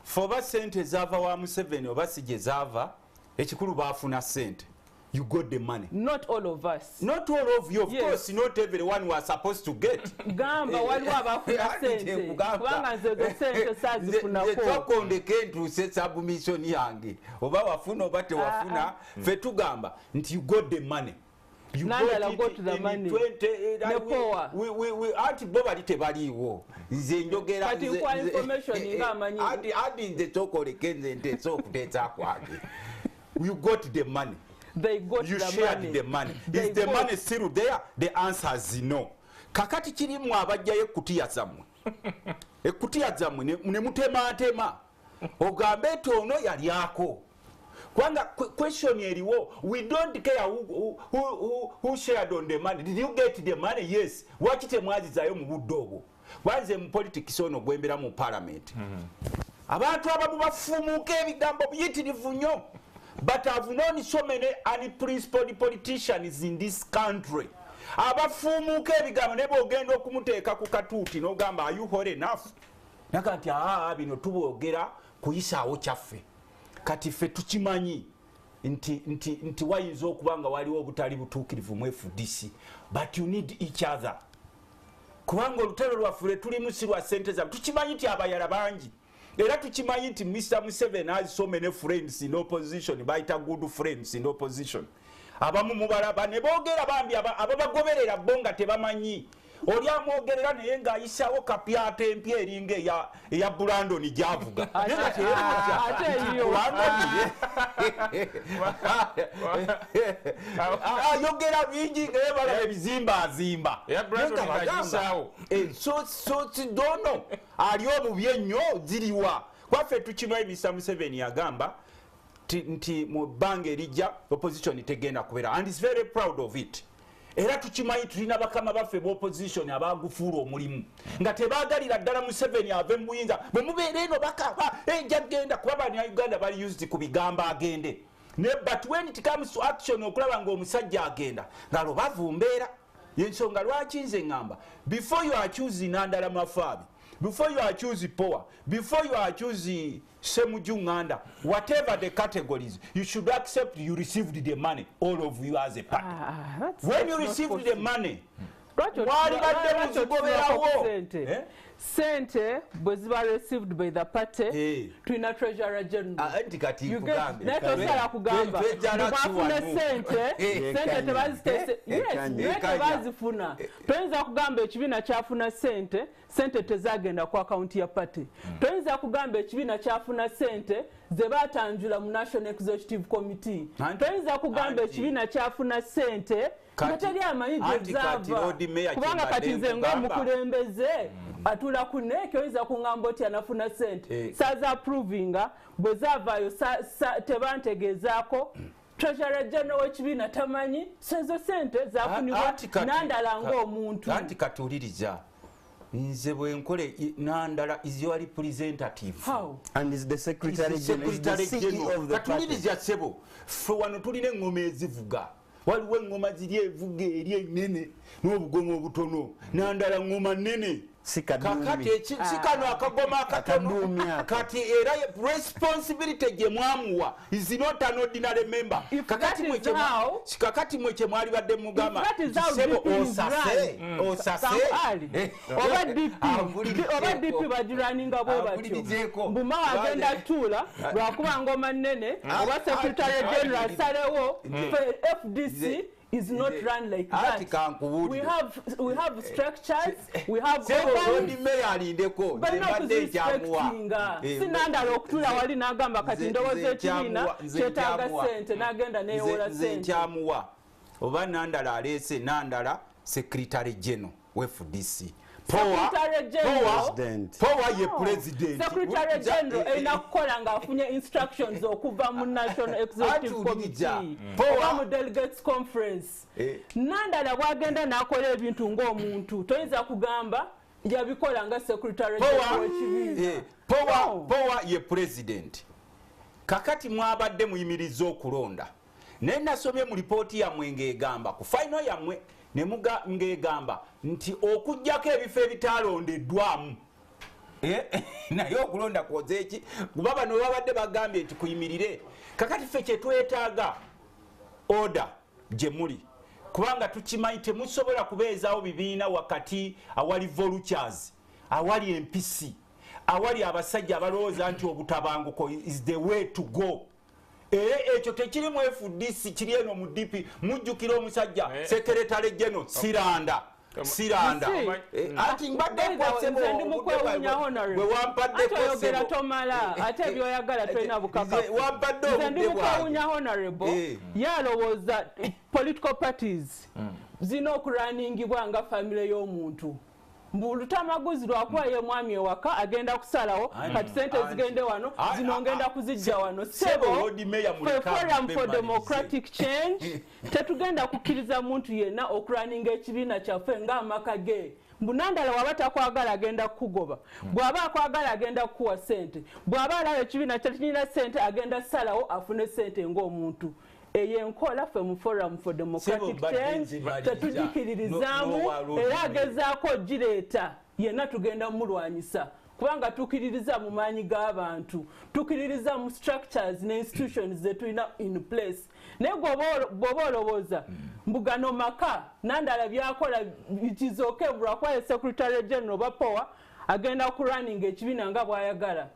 foba ssente zava wa Museveni oba si gye zaava ekikulu baafuna ssente. You got the money. Not all of us. Not all of you, of course. Not everyone was supposed to get. Gamba waliwo abafuna ssente kubanga nze ezo ssente saazifunako. Twakondeka entuuse submission yange oba wafuna oba tewafuna ffe tugamba nti you got the money. You got the money. Anti bo bali tebaliiwo nze njogera kati kwa information nga amanyi adi nze tokoleka nze nteesa okuteesa kwange. You got the money. They got you the shared money. The money. Is the money still there? The answer is no. Kakati kirimu abajjayo ekutiya zammwe. Ekutiya zammwe ne mutematema. Ogambe tono yalyako. Kwanga question eriwo, we don't care who shared on the money. Did you get the money? Yes. Wakite mwazizayo mu budde obwo. Wanze mu politics ono gwembera mu parliament. Abantu abamu bafumuuka ebigambo biyitirivu nnyo. But I've known so many unprincipled politicians in this country. Abafumuuka ebigambo ne bw'ogenda okumuteeka ku katuuti n'ogamba are you hot enough? Naga nti bino tuboogera kuyisaawo kyaffe. Kati ffe tukimanyi nti wayinza okuba nga waliwo obutali butuukirivu mu FDC. But you need each other. Kubanga olutalo lwaffe lwe tulimu si lwa ssente zaabwe. Tukimanyi nti abayala bangi. Era tukimanyi nti Mr. Museveni has so many friends in opposition, bayita good friends in opposition. Abamu mubalaba ne boogera bambi ababagoberera bo nga tebamanyi. Oli amwogerera naye ng'ayisaawo kapyata empya eringa eya Brandon gy'avuga. Ayogera bingi nga yebalaba ebizimbazimba. So sidono ali omubi ennyo ziriwa. Kwaffe tukimanyi Mr. Museveni yagamba nti mu bbanga erijja opposition tegenda kubeera and is very proud of it. Era tukimanyi tulina bakama baffe b'opposition abagufuula omulimu nga tebaagalira ddala Museveni ave mu buyinza bwe mubeera eno bakaba jagenda kuba Bannayuganda bali used ku bigambo agende. But when it comes to action okulaba ng'omusajja agenda nga lubavu mbeera yensonga lwaki nze ngamba before you are choosing Nandala Mafaabi, before you are choosing Power, before you are choosing Ssemujju Nganda, whatever the categories, you should accept you received the money, all of you as a party. When you received the money, wali badde muzigoberawo sente bwe ziba received by the party tulina treasurer general netosala kugamba bafuna sente tebazitese tebazifuna toyinza kugamba ekibiina kyafuna sente tezagenda ku akawunti ya party toyinza kugamba ekibiina kyafuna sente ze batanjula mu National Executive Committee toyinza kugamba ekibiina kyafuna sente nga teri amanyi gye zaava kubanga kati nze ng'omukulembeze atula ku neeki oyinza kuŋŋamba oti anafuna sente saza approvinga bwe zaavaayo tebantegeezaako treasurer general w'ekibiina tamanyi sezo sente zafunibwa nandala ng'omuntu anti katuuliriza nze bwe nkole nandala is your representative and is the secretary general of the party. Katuuliriza sebo ffe wano tulina eŋŋoma ezivuga waliwo eŋŋoma ziri evuga eri ennene n'obugomo obutono nandala ŋŋoma nnene kakati sikano akagoma akatono kati era responsibility gye mwamuwa is not an ordinary member kakati mwe kye mwali badde mugamba sebo osase oba DP bajulaninga bwe batyo mbuma wagenda tula lwakuba ngoma nnene oba secretary general salewo FDC is not run like that. We have structures, we have organs. But not disrespecting. Sinandala okutula wali nagamba kati ndowooza ekibiina kyetaaga sente nagenda neewola sente. Nkyamuwa oba nandala aleese nandala secretary general FDC. Secretary General erina kukola ng'afunye instructions okuva mu National Executive Committee oba mu Delegates Conference. Nandala bwagenda n'akola ebintu ng'omuntu toyinza kugamba yabikola nga Secretary General w'ekibiina. Power ye president. Kakati mwabadde muyimiriza okulonda. Naye nasomye mu lipooti yammwe ng'egamba ku final yammwe nemuga ngegamba nti okujjako ebifo ebitalondeddwamu naye okulonda kwoze eki kuba bano babadde bagambye nti kuyimirire kakati ffe kyetwetaaga order gye muli kubanga tukimanyi temusobola kubeezaawo bibiina wakati awali volunteers awali empisi awali abasajja abalowooza nti obutabanguko is the way to go. Ekyo tekiri mu FDC kiri eno mu DP mujjukira omusajja secretary general Siranda ati mbadde kwasebo ndi mukwewunya honorable bwe wampadde kwasebo tomala ate byoyagala tolina bukakafu wampadde ndi mukwewunya honorable yalowooza political parties zina okuruningibwa nga family y'omuntu mbulutamaguzi lwakuba ye mwami ewaka agenda kusalawo kati sente zigende wano zino ngenda kuzijja wano sebo Forum for Democratic Change tetugenda kukkiriza muntu yenna okuraninga ekibiina kyaffe ng'amaka ge mbunandala waba takwagala agenda kukugoba bw'aba akwagala agenda kukuwa sente bw'aba alaba ekibiina tekinyina sente agenda salawo afune sente ng'omuntu eyenkola ffe mu Forum for Democratic Change tetugikiririzaamu era agezaako gireeta yenna tugenda mulwanyisa kubanga tukiririza mu maanyi g'abantu tukiririza mu structures ne institutions zetulina in place naye bw'oba olowooza mbugano maka nandala byakola bikizokebulwa kwa secretary general bapowa agenda kurunning ekibiina nga bw'ayagala.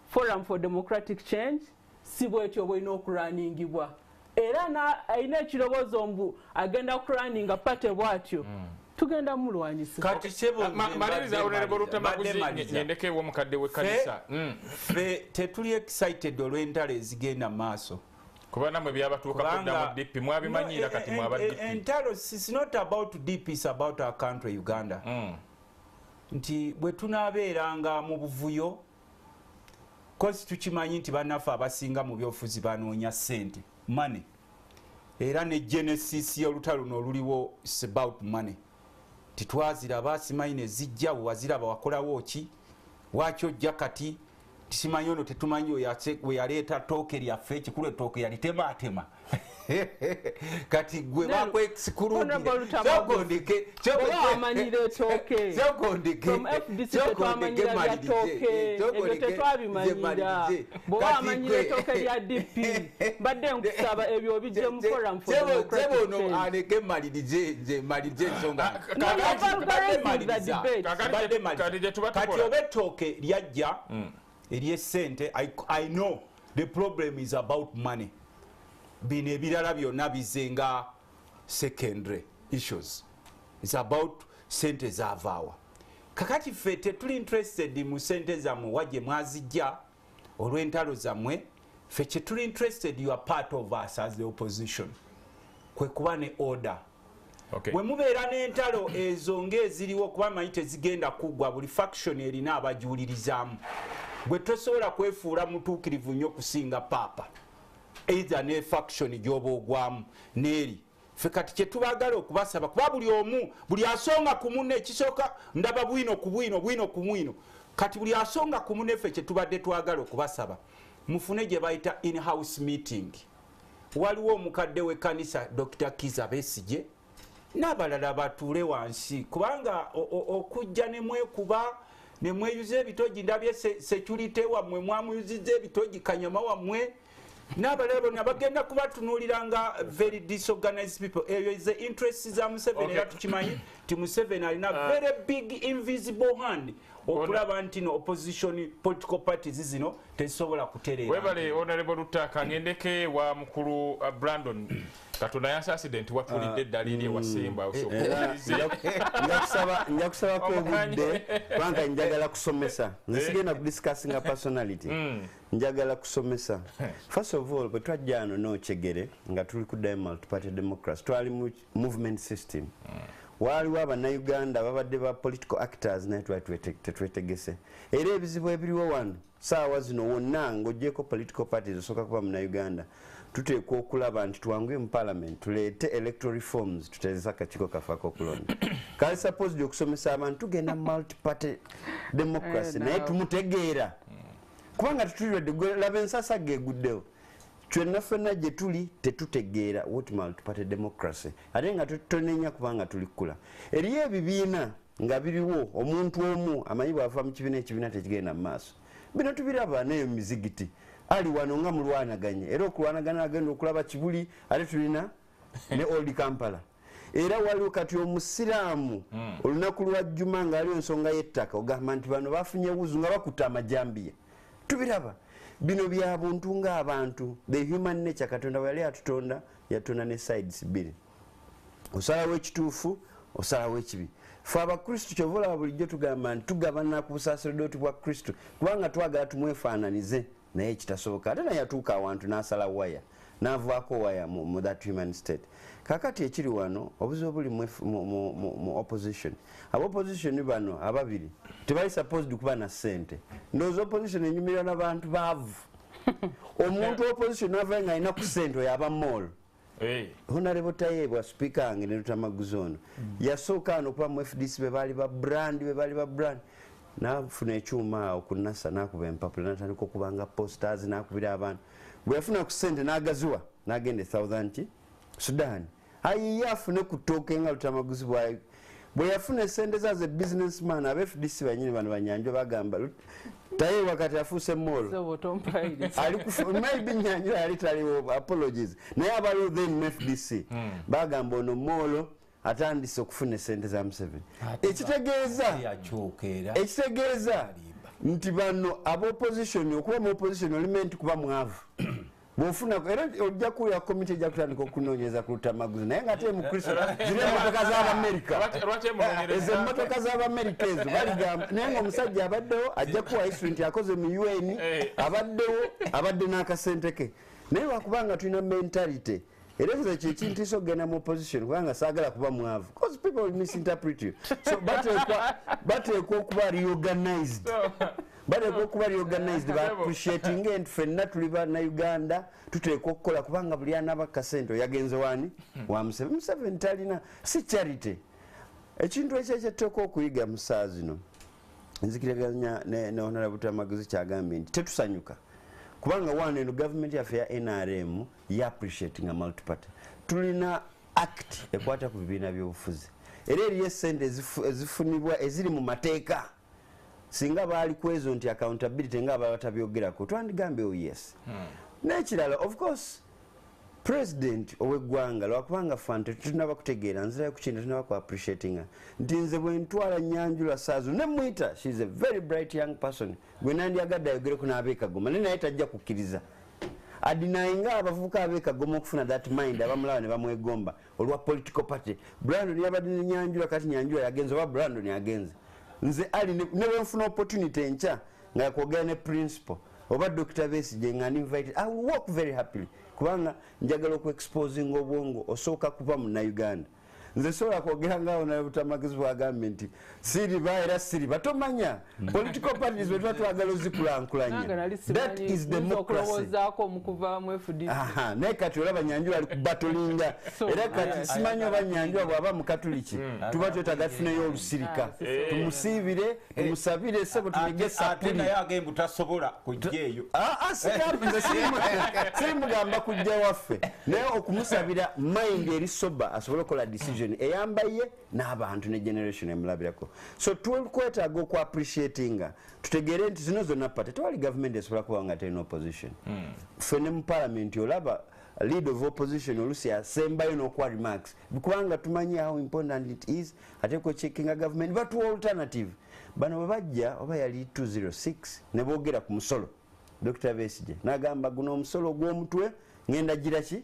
Forum for Democratic Change si bwetyo bw'olina okuruningibwa era alina ekirowoozo mbu agenda kurunninga pate bwatyo tugenda mulwanyisa kati sebo maliriza honorable Rutamaguzi nyendeke wo mukadde we kanisa fe tetuli excited olw'entalo ezigenda maaso kuba namwe byabatuuka kudda mu DP mwabimanyira kati mwaba DP entalo is not about DP, is about our country Uganda. Nti bwe tunaabeeranga mu buvuyo kozi tukimanyi nti bannaffe abasinga mu byofuzi banoonya ssente money era ne genesis y'olutalo luno oluliwo is about money. Titwaziraba simanyi ne zijja waziraba wakolawo ki wakyo ojja kati tisimanyi ono tetumanyi we yaleeta tooke lyaffe ekikulu ettooke yalitemaatema kati gwe bakwe exclude chokondike amanyire toke from FDC tetwamanyira ya toke ebyo tetwabimanyira bo amanyire toke ya DP badde nkusaba ebyo bijje mu forum for democratic no aleke malije nsonga kati obetoke lyajja eriye sente. I know the problem is about money. Bino ebirala byonna bizenga secondary issues. It's about sente zavaawa. Kakati ffe tetuli interested mu sente zammwe wajje mwazijja olw'entalo zammwe. Ffe kye tuli interested, you are part of us as the opposition. Kwe kuba ne order. Okay. Bwe mubeera n'entalo ezo ng'eziriwo kuba manyi tezigenda kuggwa, buli faction erina abajulirizaamu. Gwe tosobola kwefuula mutuukirivu nnyo kusinga paapa. Either ne faction gyoba ogwamu n'eri. Ffe kati kye tubaagala okubasaba kuba buli omu buli asonga ku munne ekisooka ndaba bwino ku bwino. Kati buli asonga ku munne ffe kye tubadde twagala okubasaba mufune gye bayita in-house meeting. Waliwo omukadde w'ekkanisa Dr. Kiza Besigye n'abalala batuule wansi kubanga okujja ne mwekuba ne mweyuza ebitogi ndabye security wammwe mwamuyuzizza ebitogi kanyama wammwe n'abalala bonna bagenda kubatunuulira nga very disorganized people. Eyo is the interest za Museveni era tukimanyi ti Museveni alina very big invisible hand okulaba nti no opposition political parties zino tezisobola kutereera. Webale Honorable Lutaka ngendeke wa mukulu Brandon Katonda yansasidenti watulidde eddaliri ewasemba njakusaba kwebudde kubanga njagala kusomesa nsigenda kudiscussinga personality njagala kusomesa. First of all bwe twajja ano n'okyegere nga tuli ku multi-party democracy twali mu movement system. Waliwo abannayuganda babadde ba political actors naye tetwetegese era ebizibu ebiriwo wano saawa zino wonna ng'oggyeko political parties osooka kuba munnayuganda tuteekwa okulaba nti twanguye mu parliament tuleete electoral reforms tuteezesa akakiiko kaffe ak'okulonda. Kale supposed okusomesa abantu tugenda multi-party democracy naye tumutegeera kubanga tutulidde laba ensasa geeguddewo twena ffenna gye tuli tetutegeera what multi-party democracy ate nga tutonenya kubanga tuli kkula. Eriyo ebibiina nga biriwo omuntu omu amanyi bw'ava mu kibiina tekigenda mu maaso. Bino tubiraba neyo mizigiti ali wano nga mulwanaganye era okulwanagana agenda okulaba Kibuli ate tulina ne Old Kampala. Era waliwo kati omusiraamu olunaku lwa Jjuma nga aliwo ensonga y'ettaka ogamba nti bano bafunye wuzu nga bakuta amajambiya. Tubiraba bino bya buntu ng'abantu the human nature Katonda bwe yali atutonda yatonda ne sides bbiri osalawo ekituufu osalawo ekibi. Ffe abakristu kyova olaba bulijjo tugamba nti tugabana ku busaseredoti bwa Kristo kubanga twagala tumwefaananize naye ekitasoboka ate naye yatuuka awantu n'asala waya n'avaako waya mu that human state. Kakati ekiri wano obuzibu buli mu opposition. Opposition bano ababiri tebali supposed kuba na ssente. Ndowooza opposition enyumirwa n'abantu baavu. Omuntu opposition avayo ng'alina ku ssente oyo aba moolo. Honorable Tayebwa speaker wange ne Lutamaguzi ono yasooka ano okuba mu FDC be baali ba brand n'afuna ekyuma awo ku NASA n'akuba empapula n'atandika okubanga posters n'akubira abantu. Bwe yafuna ku ssente n'agaziwa n'agenda e Southern Sudan. Ayiye afune ku ttooke nga Lutamaguzi bwe yafuna essente zaze businessman aba FDC banyini bano banyanjo bagamba Tayebwa kati afuuse moolo ali maybe nyanjo yali taliwo apologies naye abaliwo then mu FDC bagamba ono moolo atandise okufuna essente za Museveni. Ekitegeeza nti bano ab'opposition okuba mu opposition olimenti kuba mwavu bwofuna era ojja kuya komiti ejja kutandika okunoonyeza ku Lutamaguzi naye ng'ate mu Kristo ziri emmotoka z'Abamerika ezo emmotoka z'Abamerika ezo baligamba naye ng'omusajja abaddewo ajja kuwa history nti akoze mu UN abadde n'akasente ke naye wakubanga tulina mentality era ezo kyekintiisa okugenda mu opposition kubanga saagala kuba mwavu because people will misinterpret you so bateekwa okuba reorganized ba appreciating and ffenna tuli bannayuganda tuteekwa okukola kubanga buli anaaba akasente oyagenze wani wa Museveni talina si charity. Ekintu ekyo ekyeteekwa okuyiga mu ssaawa zino nzikiraganya ne Honorable Lutamaguzi kyagambye nti tetusanyuka kubanga one eno government yaffe ya NRM ya appreciating a multiparty. Tulina act ekwata ku bibiina by'obufuzi era eriyo essente ezifunibwa eziri mu mateeka singa baali kwezo nti accountability nga abatabyogerako twandigambye yes. N'ekirala of course president ow'eggwanga lwakubanga fante tunaba kutegeera nzirayo ku kintu tunaba ku appreciating nti nze bwe ntwala Nyanjula Saazo ne mwita she is a very bright young person gwe nandyagadde ayogereko n'abeekagoma naye naye tajja kukkiriza adinayinga abavubuka abeekagoma okufuna that mind abamulaba ne bamwegomba olwa political party. Brandon yabadde ne Nyanjula kati Nyanjula yagenze oba Brandon yagenze nze ali ne bwe nfuna opportunity enkya nga yakwogera ne principal oba Dr. Besigye nga invited I will work very happily kubanga njagala okuexposing obwongo osooka kuva mu Uganda. Nze sobola kwogera ngaawo naye butamagezi bwagambye nti siriba era siriba tomanya political parties bwe tuba twagala ozikulankulanya. That is democracy. Naye kati olaba Nyanjula ali kubatolinga era kati simanyi oba Nyanjula bw'aba mukatuliki tuba twetaaga tufuneyo olusirika tumusiibire tumusabire sebo tulige sapuli naye agenda butasobola kujja eyo nze sirimugamba kujja waffe naye okumusabira mind eri soba asobole okukola decision eyambaye n'abantu ne generation emulabirako. So tukwetaaga oku appreciatinga tutegeere nti zino zonna pate tewali government esobola kuba nga terina opposition. Ffe ne mu parliament olaba lead of opposition olusi asembayo n'okuwa remarks kubanga tumanyi how important it is ate ko checkinga government batuwa alternative. Bano bwe bajja oba yali 206 ne boogera ku musolo Dr. Besigye n'agamba guno omusolo gw'omutwe ngenda gira ki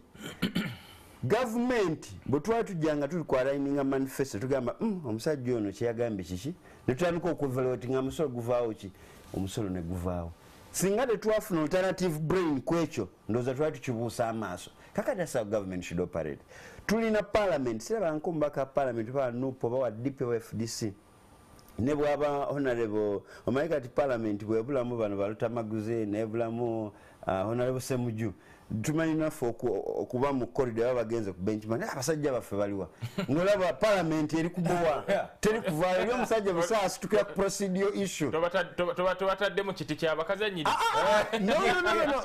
government bwe twali tujjanga tuli ku aligninga manifesto tugamba omusajja ono kyeyagambye kiki ne tutandika okuevaluatinga omusolo guvaawo ki omusolo ne guvaawo. Singa tetwafuna alternative brain ku ekyo ndowooza twali tukibuusa amaaso. Kakati that's how government should operate. Tulina parliament siraba nkomubaka parliament oba nupo oba wa DP oba FDC ne bwaba honorable omanyi kati parliament bwebulamu bano balutamaguze nebulamu honorable Semuju tumanyi naffe okuba mu corridor abagenze ku benchmark abasajja baffe baliwa ngolaba parliament eri kubowa teri kuvaayo eri omusajja busaa asitukira ku procedure issue tobatadde mu kiti ky'abakazanyiri no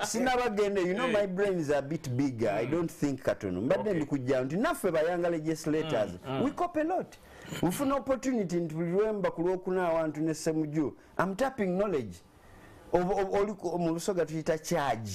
sinabagende you know my brain is a bit bigger I don't think katono mbadde ndi kujja nti naffe bayanga legislators we cop a lot ufuna opportunity nti buli lwemba ku lwokuna awantu ne Semuju I'm tapping knowledge of mu Lusoga tuyita charge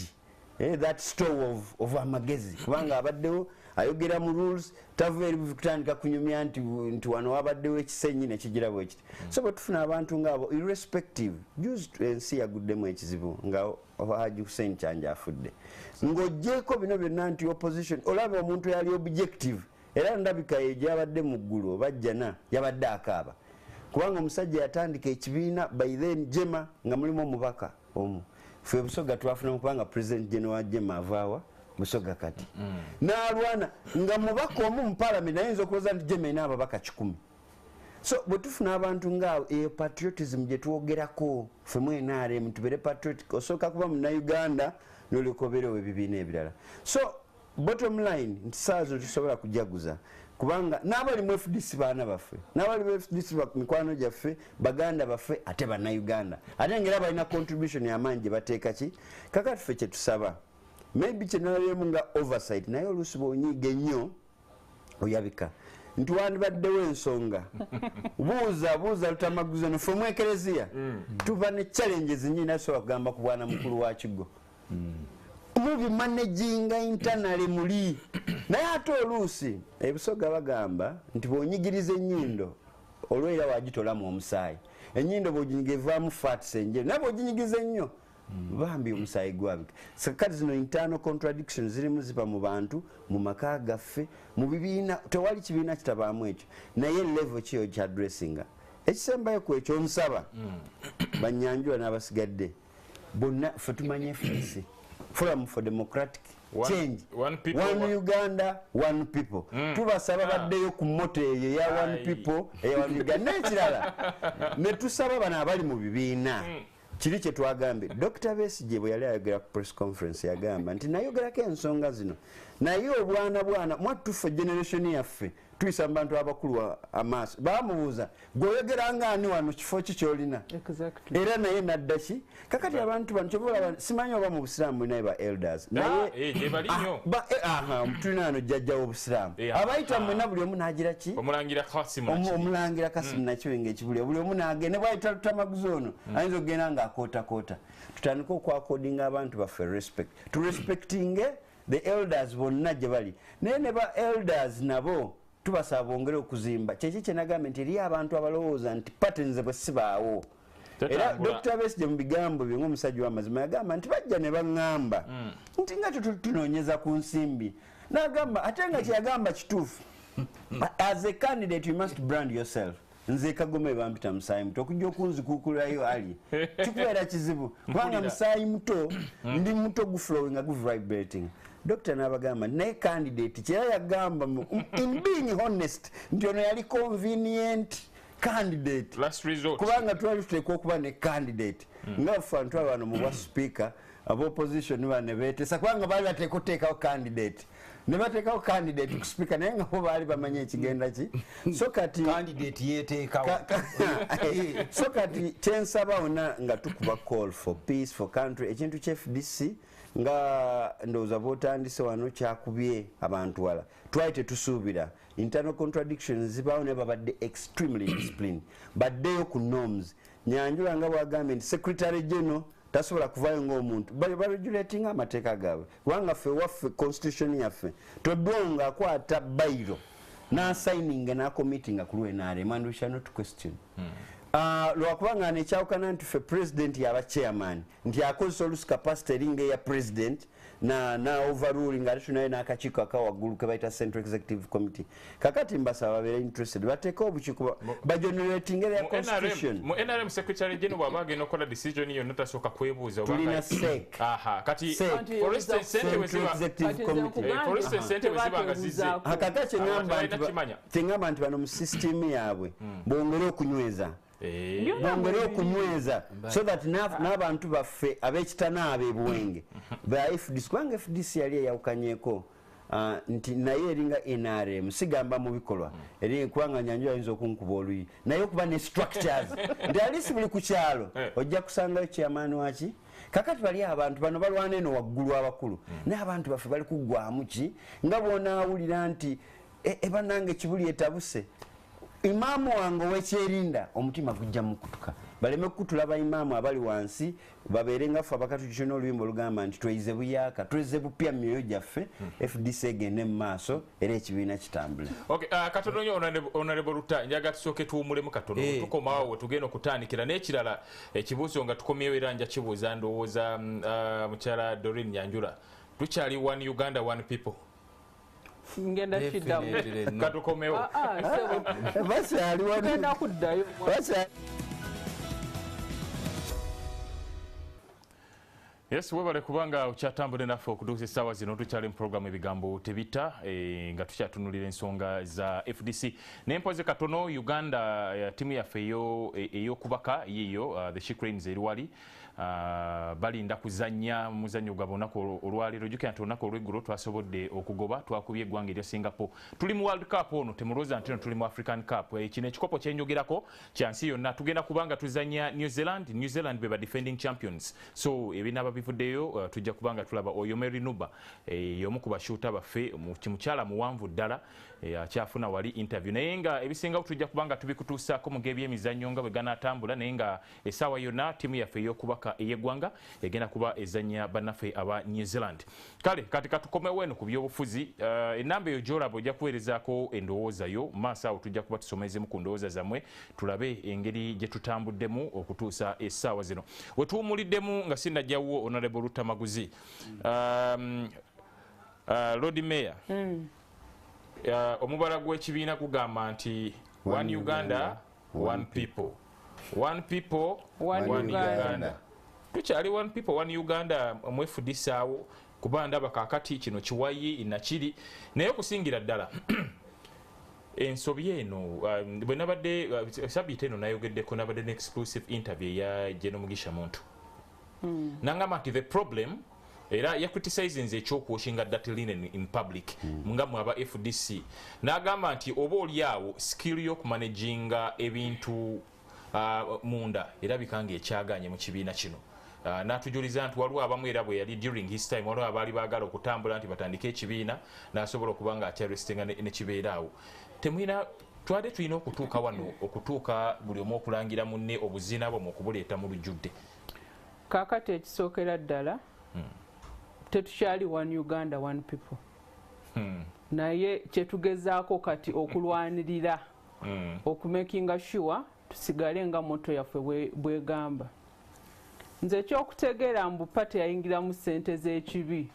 that store of amagezi kubanga abaddewo ayogera mu rules tavueri kutandika kunyumya nti wano wabaddewo ekisenyi nekigira bwe kiti. So bwe tufuna abantu ngaabo irrespective just ensi yaguddemu ekizibu nga Haji Hussein Kyanja afudde ng'oggyeko bino byonna nti opposition olaba omuntu yali objective era ndabika yabadde mu ggulu bajjana yabadde akaaba kubanga omusajja yatandika ekibiina by then Jema nga mulimu omubaka omu ffe Busoga twafuna kubanga president general Jema avaawa Busoga kati n'alwana nga mubaka omu mu parliament ayinza okuloza nti Jema ina ababaka 10. So bwe tufuna abantu ngaawo patriotism gye twogerako ffe mu NRM tubere patriotic osooka kuba Munnayuganda n'olikoberewo ebibiina ebirala. So bottom line nti Saazo tusobola kujaguza kubanga n'abali mu FDC baana baffe n'abali mu FDC mikwano gyaffe baganda baffe ate bannayuganda ate ngera balina contribution y'amaanyi gye bateeka ki kakati ffe kye tusaba maybe kyenalabiremu nga oversight naye oluusi bw'onyiiga ennyo oyabika nti wandibaddewo ensonga buuza lutamaguza noffe mu ekereziya tuba ne challenges nyingi nasobola kugamba ku bwana mukulu wa Kigo mubi managing internally muli naye ate oluusi Ebusoga bagamba nti bw'onyigiriza ennyindo olwera wagitolamu omusaayi ennyindo bw'oginyiga evaamu fats enjeru naye bw'oginyigiza ennyo bambi omusaayi gwabika. Kati zino internal contradictions zirimu ziva mu bantu mu maka gaffe mu bibiina tewali kibiina kitabaamu ekyo naye level kiyo kyadressinga ekisembayo ku ekyo nsaba Banyanjula n'abasigadde bonna ffe tumanye FDC Forum for Democratic Change one Uganda one people tubasaba baddeyo ku moto eyo ya one people one Uganda n'ekirala ne tusaba bano abali mu bibiina kiri kye twagambe Dr. Besigye bwe yali ayogera ku press conference yagamba nti nayogerako ensonga zino naye obwana mwattufe generation yaffe tuyisa mu bantu abakulu amaaso bamubuuza gweoyogera ngaani wano kifo ki kyolina era naye naddaki kakati abantu bano kyobalaba simanyi oba mu busiraamu naye ba elders tulina wano jjajja w'obusiraamu abayita mwena buli omu n'agira ki omulangira kasimu nakiwenga ekibulya buli omu n'agenda bwayita lutamaguzi ono ayinza okugenda ng'akootakoota tutandika okwakodinga abantu baffe respect turespectinge the elders bonna gye bali naye ne ba elders nabo tubasaba bongere okuzimba kyeki kyenagambye nti eriyo abantu abalowooza nti patens bwe sibaawo era Dr. Besigye mu bigambo bye ng'omusajja w'amazima yagamba nti bajja ne baŋŋamba nti nga tunoonyeza ku nsimbi n'agamba ate nga kyeyagamba kituufu as a candidate you must brand yourself nze Kagome bampita musaayi muto okujja okunzikuukulayo ali kikubeera kizibu kubanga musaayi muto ndi muto guflowing nga guvibrating Dr. n'abagamba naye candidate kyera yagamba in being honest nti ono yali convenient candidate kubanga twali tuteekwa okuba ne candidate nga ffe abantu abano mu bwa speaker ab'opposition bane beetesa kubanga baali bateeka okuteekawo candidate ne bateekawo candidate ku speaker naye nga bo baali bamanyi ekigenda ki so kati candidate yeteekawo so kati kyensaba wonna nga tukuba call for peace for country ekintu kya FDC nga ndowooza bw'otandise wano kyakubye abantu wala twali tetusuubira internal contradictions zibaawo naye babadde extremely disciplined baddeyo ku norms Nyanjula nga bwagambye nti secretary general tasobola kuvaayo ng'omuntu baregulatinga amateeka gaabwe kubanga ffe waffe constitution yaffe todwonga akwata bayiro n'assigninga n'acommittinga ku lw'NRM and we shall not question lwakubanga nekyawukana nti ffe president yaba chairman nti akozesa olusi capacity eringa eya president na overruling ate tunayo n'akakiiko akawaggulu ke bayita Central Executive Committee kakati mbasaba babeera interested bateeke obukiiko bagenerating ya constitution mu NRM secretary general bw'aba agenda okukola decision yonna tasooka kwebuuza tulina sek kati for instance sente bwe ziba nga zize kakati kyengamba nti bano mu system yaabwe bongere okunyweza bongere okunyweza so that n'abantu baffe ab'ekitana ab'ebuwenge ba FDC kubanga FDC yali eyawukanyeko nti naye eringa NRM sigamba mu bikolwa eri kubanga Nyanjula ayinza okunkuba oluyi naye okuba ne structures nti alisi buli ku kyalo ojja kusangayo chairman waki kakati bali abantu bano balwana eno waggulu abakulu n'abantu baffe bali kuggwamu ki nga bw'onaawulira nti ebannange ekibuli etabuse imaamu wange ow'ekyerinda omutima gujja mukutuka baleme kukutula bayimaamu abali wansi babeere nga ffe abakatulina oluyimba olugamba nti tweyize buyaaka tweze bupya mu myoyo gyaffe FDC egende mu maaso era ekibiina kitambule katono nyo Honorable Ruta njaga tusooke tuwumulemu katono tukomaawo we tugenda okutandikira n'ekirala ekibuuzo nga tukomyewo era nja kibuuza ndowooza mukyala Doreen Nyanjula tukyali one Uganda one people ngenda kiddamu katukomewo bakyali ngenda kuddayo Yes, webale kubanga ukyatambule naffe okutuusa essaawa zino tukyali mu programu ebigambo tebitta nga tukyatunulira ensonga za FDC nempoze katono Uganda timu yaffe ey'okubaka yiyo the Shikreens eri wali balinda kuzanya muzanyo gwa olunaku olwaliro jjukira nti olunaku olw'eggulo twasobodde okugoba twakubye eggwanga erya Singapore tuli mu World Cup ono temulowooza nti tuli mu African Cup kino ekikopo kyenjogerako kyansi yonna tugenda kubanga tuzanya New Zealand be ba defending champions so ebinaaba bivuddeyo tujja kubanga tulaba oyo Mary Nuba y'omu ku bashuuta baffe mukyala muwanvu ddala akyafuna wali interview naye nga ebisingawo tujja kubanga tubikutuusaako mu gebyemizannyo nga bwe ganaatambula naye nga essaawa yonna timu yaffe ey'okubaka ey'eggwanga egenda kuba ezanya bannaffe aba New Zealand kale kati katukomewo eno ku byobufuzi enamba eyo gy'olaba ojja kuweerezaako endowooza yo maaso awo tujja kuba tusomezemu ku ndowooza zammwe tulabe engeri gye tutambuddemu okutuusa essaawa zino we tuwumuliddemu nga sinnajjawo Honorable Ruta Maguzi Lord Mayor omubala gw'ekibiina gugamba nti one Uganda one people one people one Uganda tukyali one people one Uganda mwefudisaawo kuba ndaba kaakati kino kiwayi nakiri naye okusingira ddala ensobi eno bwe nabadde sabbiiti eno nayogeddeko nabadde ne exclusive interview eya Jeno Mugisha Muntu nangamba nti the problem era ya criticizing ekyokwoshinga dirty linen in public nga mwaba FDC n'agamba nti oba oliawo skill y'okumanaginga ebintu munda era bikanga ekyaganye mu kibiina kino n'atujuliza nti waliwo abamu era bwe yali during his time waliwo abaali baagala okutambula nti batandike ekibiina n'asobola okuba nga akyarrestinga nekibeeraawo temwina twade tulina okutuuka wano okutuuka buli omu okulangira munne obuzina bwe okubuleeta mu lujjudde kaakati ekisookera ddala tetukyali one Uganda one people naye kyetugezaako kati okulwanirira okumakinga sure tusigale nga moto yaffe bwegamba nze ekyokutegeera mbu pate yayingiramu ssente z'ekibi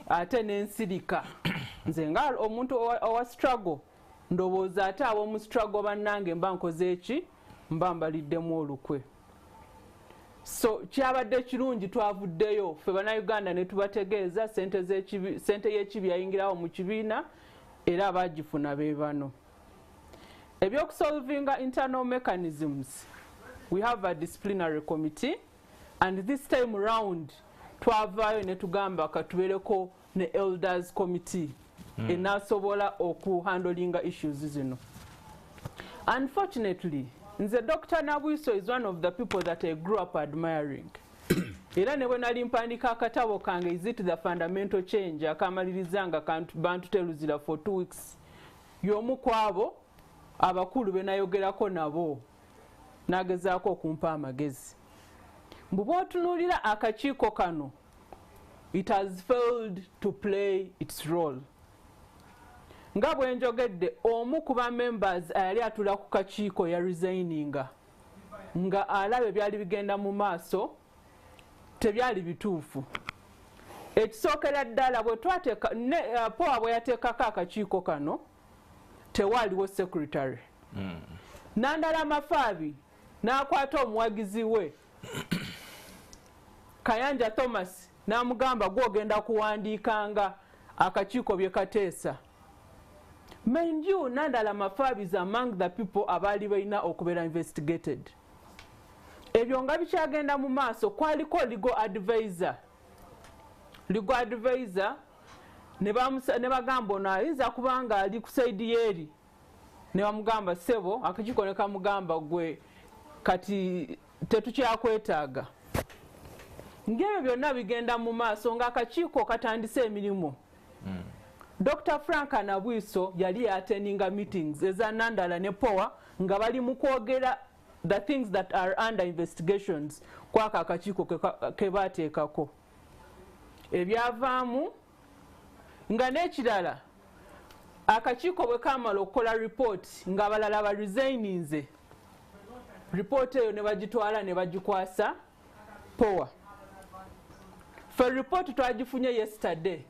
ate n'ensirika nze nga omuntu owa struggle ndowooza ate ab'omu struggle bannange mba nkoze eki mba mbaliddemu olukwe so kyabadde kirungi twavuddeyo ffe bannayuganda ne tubategeeza ssente y'ekibi yayingirawo mu kibiina era abaagifuna be bano ebyokusolvinga internal mechanisms we have a disciplinary committee and this time round twavaayo ne tugamba katubeereko ne elders committee enasobola okuhandlinga issues zino. Unfortunately nze Dr. Nabwiso is one of the people that I grew up admiring. Era ne bwe nali mpandika akatabo kange is it the fundamental change akamalirizanga bantu teluzira for 2 weeks y'omu kwabo abakulu be nayogerako nabo nagezaako okumpa amagezi mbu bw'otunuulira akakiiko kano it has failed to play its role. Nga bwe njogedde omu ku ba members ayali atula ku kakiiko ya resigninga nga alabe byali bigenda mu maaso tebyali bituufu. Ekisookera ddala bwe twateeka poa bwe yateekako akakiiko kano tewaaliwo secretary Nandala Mafaabi n'akwata omuwagizi we Kayanja Thomas n'amugamba gw'ogenda kuwandiikanga akakiiko bye kateesa. Mind you, Nandala Mafaabi is among the people abaali balina okubeera investigated. Ebyo nga bikyagenda mu maaso kwaliko legal advisor ne bagamba ono ayinza kubanga ali ku saidi yeeri ne bamugamba sebo akakiiko ne kamugamba gwe kati tetukyakwetaaga. Ng'ebyo byonna bigenda mu maaso ng'akakiiko katandise emirimu. Dr. Frank Nabwiso yali attendinga meetings eza Nandala ne Poa nga bali mu kwogera the things that are under investigations kwaka akakiiko ke baateekako. Ebyavaamu nga n'ekirala akakiiko bwe kaamala okukola report nga balala ba resigninze report eyo ne bagitwala ne bagikwasa Poa. Fe report twagifunye yesterday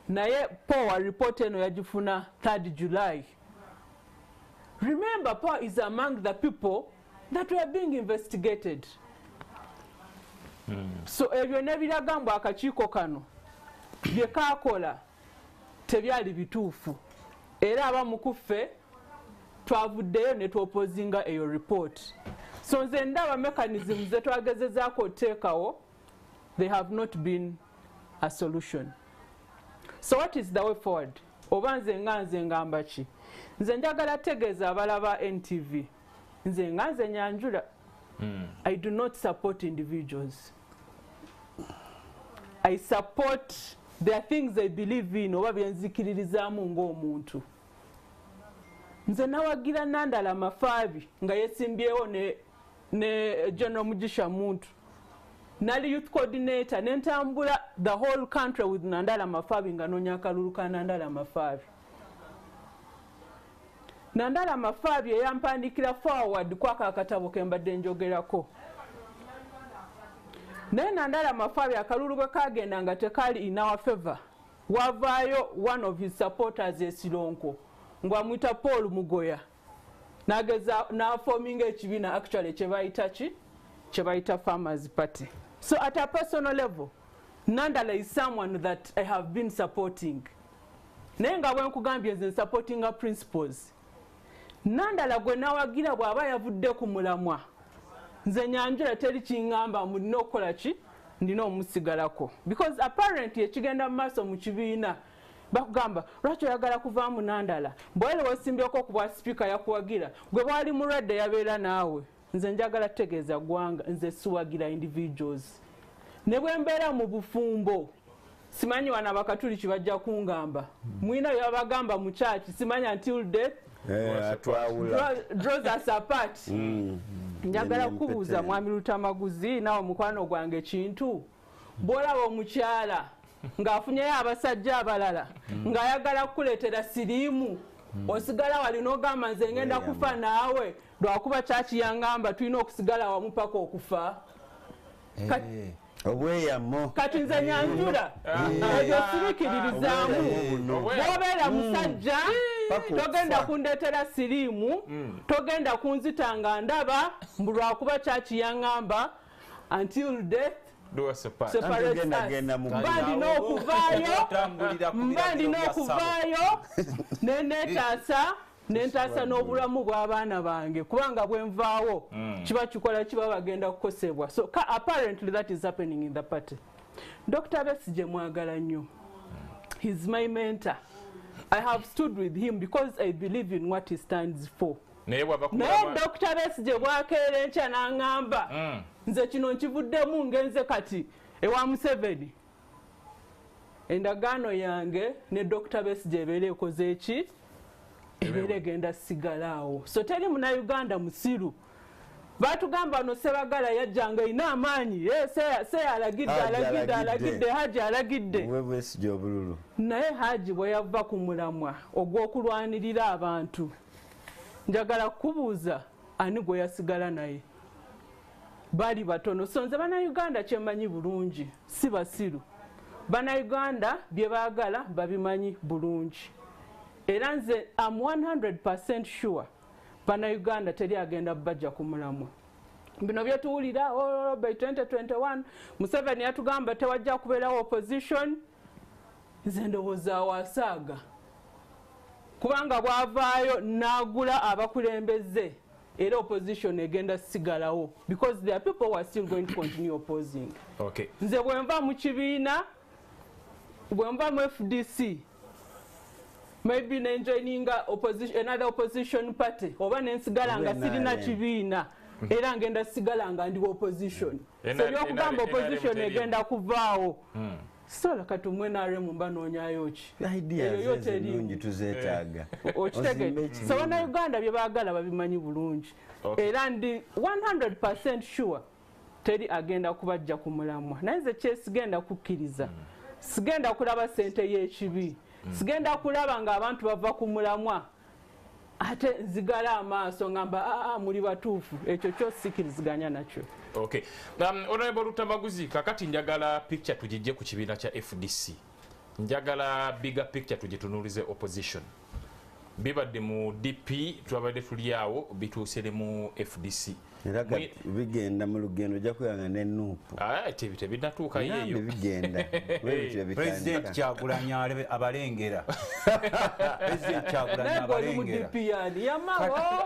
naye Poa report eno yagifuna 3rd July. Remember, Poa is among the people that were being investigated. So ebyo ne biragambwa akakiiko kano bye kaakola tebyali bituufu era abamu ku ffe twavuddeyo ne tuopozinga eyo report. So nze ndaba mechanisms ze twagezezaako oteekawo they have not been a solution. So what is the way forward? Oba nze ngamba ki? Nze njagala tegeeza abalaba NTV. Nze Nyanjula. I do not support individuals. I support their things they believe in oba byenzikiririzaamu ng'omuntu. Nze nawagira Nandala Mafaabi nga yesimbyewo ne General Mugisha Muntu. Nali youth coordinator nentambula the whole country with Nandala Mafaabi nga nonya akalulu ka Nandala Mafaabi. Nandala Mafaabi eyampandikira forward kwaka akatabo ke mbadde njogerako. Naye Nandala Mafaabi akalulu bwe kagenda nga tekali in our favor. Wavaayo one of his supporters Esironko ng'amwita Paul Mugoya nageza n'aforminga ekibiina actually kye bayita Farmers Party. So at a personal level, Nandala is someone that I have been supporting. Naye nga bwe nkugambye nze supporting her principles. Nandala gwe nawagira bw'aba yavudde ku mulamwa. Nze Nyanjula teri kingamba mulina okukola ki? ndina omusigalako because apparently ekigenda mu maaso mu kibiina bakugamba lwaki oyagala kuvaamu nandala bwele wosimbyeko ku bwa sipiika yakuwagira gwe bwali mulwadde yabeera naawe nze njagala kutegeeza ggwanga nze siwagira individuals ne bwe mbeera mu bufumbo simanyi wana abakatuli kibajja kungamba mwina byabagamba mu kyaki simanyi until death draws us apart njagala kubuuza mwami Lutamaguzi nawe mukwano gwange ekintu bw'olaba omukyala ng'afunyeyo abasajja abalala ng'ayagala kukuleetera siriimu osigala wali n'ogamba nze ngenda kufa naawe lwakuba kyaki yangamba tulina okusigala wamu paka okufa obweyamo kati nze nyanjula ebyo sibikiririzaamu bw'obeera musajja togenda kundeetera siriimu togenda kunzita ndaba mbu lwakuba kyaki yangamba until death mba ndina okuvaayo nentaasa n'obulamu bw'abaana bange kubanga bwe nvaawo kiba kikola kiba bagenda kukosebwa so apparently that is happening in the party. Dr. Besigye mwagala nnyo, he's my mentor. I have stood with him because I believe in what he stands for. Naye Dr. Besigye bwakeera enkya n'aŋŋamba nze kino nkivuddemu ngenze kati ewa Museveni endagaano yange ne Dr. Besigye ebeera ekoze eki ebeera egenda sigalaawo so teri munnayuganda musiru batugamba no Sebagala yajjanga ina amaanyi alagidde Haji alagidde naye Haji bwe yava ku mulamwa ogw'okulwanirira abantu njagala kubuuza ani gwe yasigala naye bali batono so nze bannayuganda kyemmanyi bulungi si basiru bannayuganda bye baagala babimanyi bulungi era nze am 100% sure bannayuganda teri agenda bajja ku mulamwa bino byetuwulira by 2021 Museveni yatugamba tewajja kubeerawo opposition nze ndowooza wasaaga kubanga bwavaayo n'agula abakulembeze era opposition egenda sigalawo because there are people who are still going to continue opposing. Okay. Nze bwenva mu kibiina bwenva mu FDC maybe nenjoining another opposition party oba nensigala nga sirina kibiina era ngenda sigala nga ndi opposition so byokugamba opposition egenda kuvaawo sola kati mwenare mumba noonyayo ki ideas ennungi tuzeetaaga okitegedde so bannayuganda bye baagala babimanyi bulungi era ndi 100% sure teri agenda kubajja ku mulamwa naye nze kyesigenda kukkiriza sigenda kulaba ssente y'ekibi sigenda kulaba ng'abantu bava ku mulamwa ate nzigala amaaso ngamba muli batuufu ekyo kyosikiriziganya nakyo. Okay. Honorable Lutamaguzi, kakati njagala picture tujijje ku kibiina kya FDC. Njagala bigger picture tujitunulize opposition. Bibadde mu DP twabadde tuli awo bituusire mu FDC. Era bigenda mu lugendo ojja kuyanga n'ennuupu. Tebinatuuka yeeyo. Bigenda. President Kyagulanyi abalengera. President Kyagulanyi abalengera.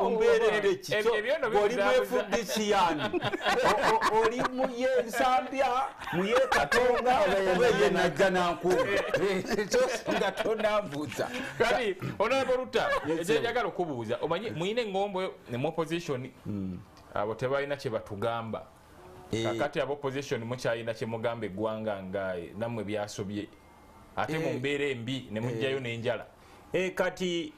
Ombeerere kito oli mu FDC yani. Oli mu y'ensambya mu y'ekatonga oba ye najja nankuba. Nga tonanbuuza. Kati Honorable Luta njagala okubuuza omanyi muyina engombo mu opposition abo tebalina kye batugamba kakati abo opposition mukyalina kye mugamba eggwanga ngaye nammwe byasobye ate mu mbeera embi ne mujjayo n'enjala kati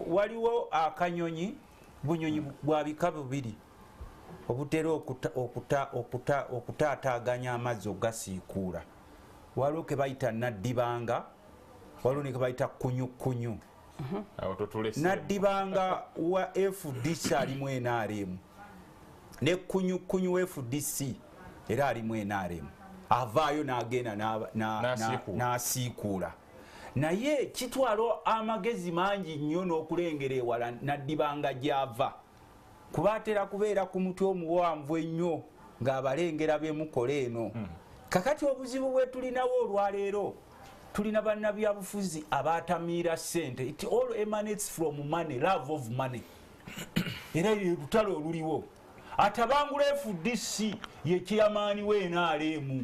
waliwo akanyonyi bunyonyi bwa bika bubiri obutera okutaataaganya amazzi ogasiikuula waliwo ke bayita naddibanga waliwo ne ke bayita kunyukunyu naddibanga wa FDC alimu NRM ne kunyukunyu wa FDC era alimu NRM avaayo n'agenda n'asiikuula naye kitwala amagezi mangi nnyo n'okulengera ewala naddibanga gy'ava kuba atera kubeera ku mutwe omuwanvu ennyo ng'abalengera bemukola eno kakati obuzibu bwe tulinawo olwaleero tulina bannabyabufuzi abatamiira ssente it all emanates from money, love of money era lutalo oluliwo atabangula FDC ye chairman we NRM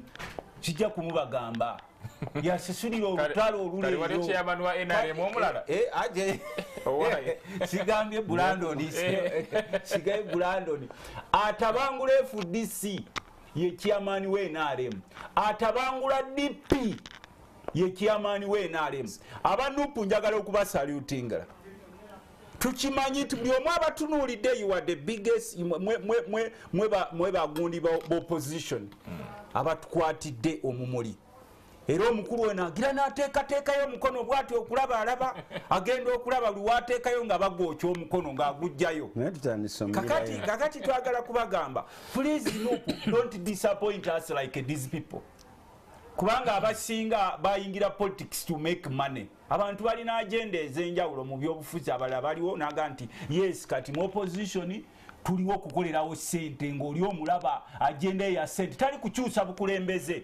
kijja kumubagamba yasesulira olutalo olulero kali wali chairman wa NRM omulala aje sigambye Brandon sigaye Brandon atabangula FDC ye chairman we NRM atabangula DP ye chairman we NRM abanupu njagala okubasalutinga tukimanyi nti buli omu abatunuulidde you are the biggest mwe bagundi opposition abatukwatidde omumuli era omukulu we nagira n'ateekateekayo omukono bw'ati okulaba alaba agenda okulaba luwaateekayo nga bagwokya omukono ng'agugjayo kakati twagala kubagamba please don't disappoint us like these people kubanga abasinga bayingira politics to make money abantu balina agenda ez'enjawulo mu byobufuzi abalala baliwo naga nti yes kati mu opposition tuliwo okukolerawo ssente ng'oli omulaba agenda eya ssente tali kukyusa bukulembeze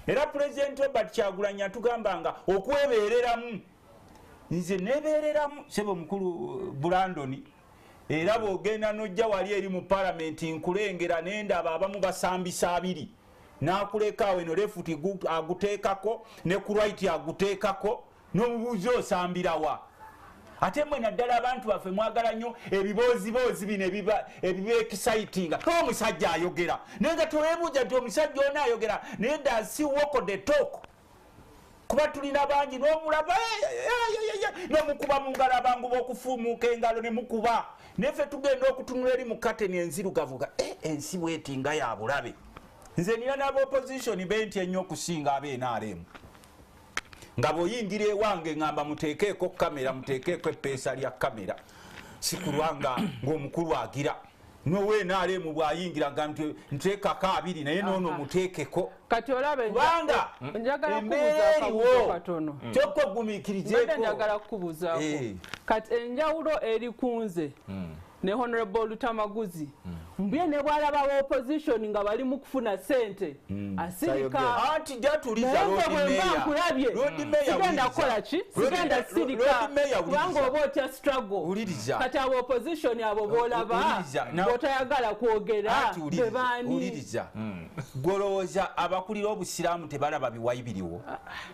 era President Robert Kyagulanyi atugambanga okwebeereramu nze nebeereramu sebo mukulu Brandon era bw'ogenda n'ojja wali eri mu palamenti nkulengera n'endaba abamu basambisa abiri nakulekawo eno refuti aguteekako ne ku right aguteekako n'omubuuzi osambirawa ate mwe naddala abantu baffe mwagala nnyo ebiboozibozi bino ebiba exciting omusajja ayogera naye nga toweebuuza nti omusajja ono ayogera naye does he walk the talk kuba tulina bangi n'omulaba nomukuba mu ngalo abangu b'okufuumuuka engalo ne mukuba neffe tugenda okutunula eri mu kateni enzirugavu ga ensi bweti nga ya bulabe nze nina n'abaopposition benti ennyo okusinga ab'NRM nga bw'oyingira ewange ngamba muteekeeko kamera muteekeeko eppeesa lya kamera sikulwanga ng'omukulu agira nowe NRM bw'ayingira nga nteekako abiri naye noono muteekeko kati olabe kubanga embeera eriwo kyokka ogumiikirizeeko njagala kukubuuzaako kati enjawulo eri kunze ne Honorable Lutamaguzi mbye ne bwalaba wa opposition nga bali mu kufuna sente asirika anti jatuliza road mayor sigenda kola ki sigenda sirika kubanga oba otya struggle kati abo opposition abo bolaba botayagala kwogera bebani uliriza golowooza abakulira obusiraamu tebalaba biwayi biriwo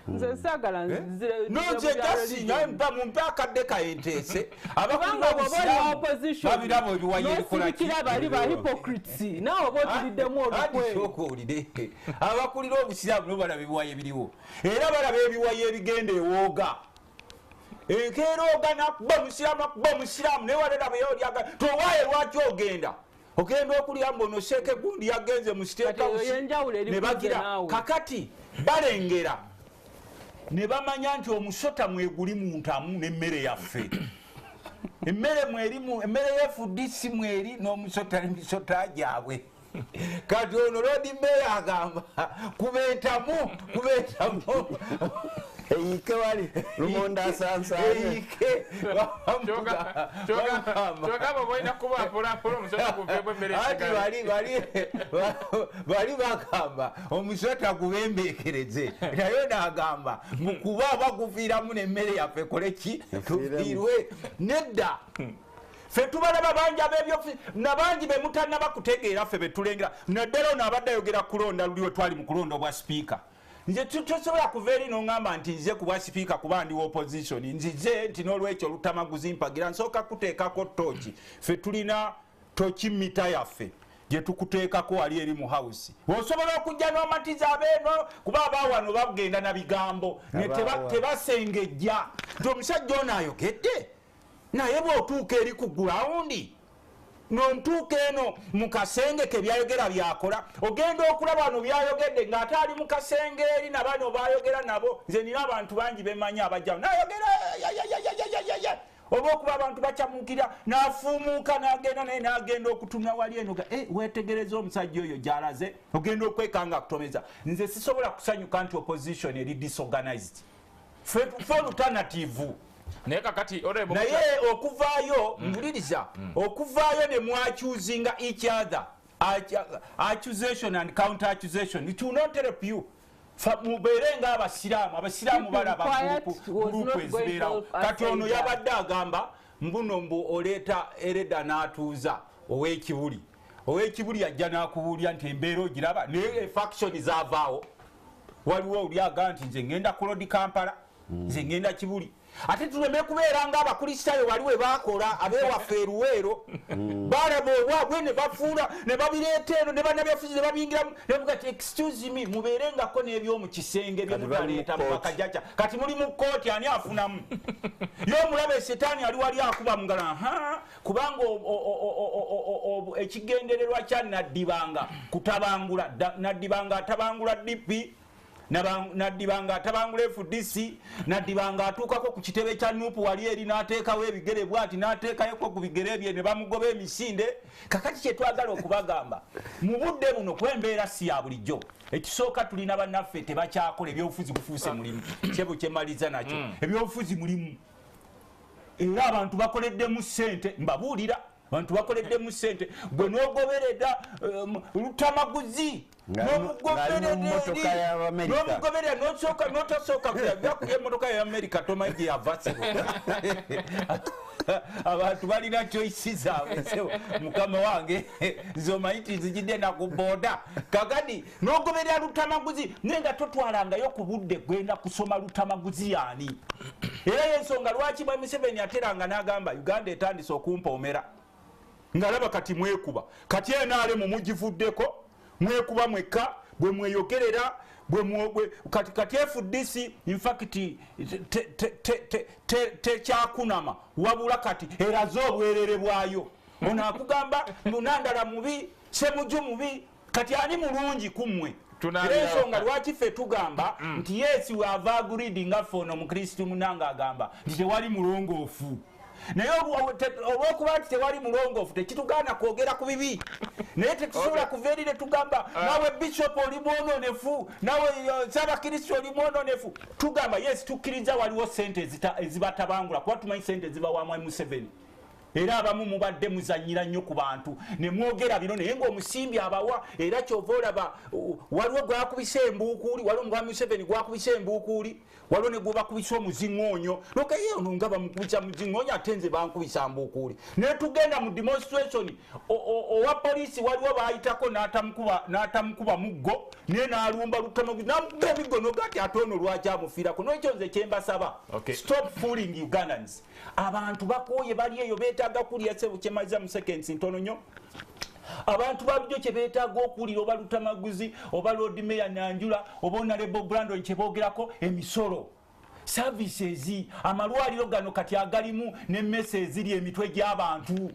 nze sagala nze gasinga mumpe akadde kayenteese abakulira obusiraamu babirabo ebiwayi ebikola ki bali ba hypocrites nawo botuliddemu olukwe abakulira obusiraamu no balaba ebiwayi ebiriwo era balaba ebiwayi ebigenda ewooga enkeerooga nakuba musiraamu naye walaba yolyaga towaaye lwaki ogenda okulya mbono seeke gundi yagenze mu state house ne bagira kakati balengera ne bamanya nti omusota mweguli mu ntamu n'emmere yaffe emmere mwerimu emmere ya FDC mweri n'omusota n'emisota gyabwe kati ono road mayor agamba kubetamu eyike wali lumonda asansane eyike kyogamba boyina kuba mpolampola omusota guveemu emmere bali bagamba omusota gubembeekereze naye n'agamba mukuba baguviiramu n'emmere yaffe koleki tufiirwe nedda ffe tubalaba bangi ab'ebyofiisi nabangi be mutanaba kutegeera ffe betulengera naddala ono abadde ayogera kulonda luli we twali mu kulonda obwa sipiika nze tosobola kuva eri n'oŋŋamba nti nze ku bwa sipiika kuba ndi opposition nzize nti n'olwekyo Lutamaguzi mpagira nsooka kuteekako tooki ffe tulina tooki mita yaffe gye tukuteekako wali eri mu house osobola okujja n'omatiza abeeno kuba abaawano bagenda na bigambo tebasengejja nti omusajja ono ayogedde naye bw'otuuka eri ku gulawundi nontuuka eno mu kasenge ke byayogera byakola ogenda okulaba wano byayogedde ng'ate ali mu kasenge eri nabano bayogera nabo nze nina abantu bangi bemanyi abajjawo nayogera oba okuba abantu bakyamukira n'afuumuuka n'agenda naye n'agenda okutumya wali eno weetegereza omusajja oyo gy'alaze ogenda okwekanga kutomeza nze sisobola kusanyuka nti opposition eri disorganized fe alternative naye kakati naye okuvaayo mpuliriza okuvaayo ne mwakyuzinga each other accusation and counter accusation it will not help you mubeere nga abasiraamu balaba gurupu ezibeerawo kati ono yabadde agamba mbuno mbu oleeta ereda n'atuuza ow'ekibuli ow'ekibuli ajja n'akubuulira nti embeera ogiraba naye faction zavaawo waliwo olyaga nti nze ngenda kulodi Kampala nze ngenda Kibuli ate tuleme kubeera ng'abakristaayo wali we baakola abeewaffe eruweero balaba obwabwe ne bafuula ne babireeta eno ne bannabyafuzi ne babingiramu ne bavuga ti excuse me mubeerengako n'ebyomu kisenge bye mutaleeta mu makajaja kati muli mu kkooti ani afunamu ye omulaba esetaani ali wali akuba mu ngalo kubanga ekigendererwa kya naddibanga kutabangula naddibanga atabangula DP naddibanga atabangula FDC naddibanga atuukako ku kitebe kya nuupu wali eri n'ateekawo ebigere bwati n'ateekayoko ku bigere bye ne bamugoba emisinde kakati kyetwagala okubagamba mu budde buno kwembeera si ya bulijjo ekisooka tulina bannaffe tebakyakola ebyobufuzi bufuuse mulimu kyebo kyemaliza nakyo ebyobufuzi mulimu era abantu bakoleddemu ssente mbabuulira abantu bakoleddemu ssente gwe n'ogoberera lutamaguzi n'omugoberera n'otasooka byakuya emmotoka ya Amerika tomanyi gye yavasebo abantu balina choice zaabwe mukama wange zomanyi ti nzijidde nakubooda kakati n'ogoberera lutamaguzi naye nga totwalangayo ku budde gwenda kusoma lutamaguzi yaani era y'ensonga lwaki bwa Museveni ateranga n'agamba Uganda etandise okumpoomera ngalaba kati mwekuba kati enaale mumugivuddeko mwekuba mwekka bwe mweyogerera kati FDC in fact tekyakunama wabula kati eraze obwerere bwayo ono akugamba munandala mubi semuju mubi kati ani mulungi kummwe ensonga lwaki ffe tugamba nti yesi we have agreed nga ffe ono mukristu munanga agamba nti tewali mulongoofu naye olwokuba nti tewali mulongoofu tekitugaana kwogera ku bibi naye tetusobola kuva eri ne tugamba nawe bishop oli mwononefu nawe Ssaabakristo oli mwononefu tugamba yes tukkiriza waliwo sente ezibatabangula kuba tumanyi sente zibawamu Museveni era abamu mubadde muzanyira nnyo ku bantu ne mwogera bino naye ng'omusimbi abawa era kyova olaba waliwo gwakubisa embuukuuli waliwo omwami Museveni gwakubisa embuukuuli waliwo ne gwebakubisa omuziŋŋoonyo nokaye ono nga bamukubisa muziŋŋoonyo ate nze bankubisa mbuukuuli naye tugenda mu demonstration owa poliisi waliwo baayitako n'atamukuba muggo naye n'alumba lutamaguzi n'amukuba emiggo noga ati ate ono lwaki amufiirako n'ekyo nze kyembasaba stop fooling Ugandans abantu bakooye bali eyo beetaaga kulya sebo kyemaliza mu seconds ntono nnyo abantu babujo kye beetaaga okuwulira oba lutamaguzi oba Lord Mayor Nanjula oba Honorable Brandon kye boogerako emisolo services amalwaliro gano kati agalimu n'emmese eziri emitwe gy'abantu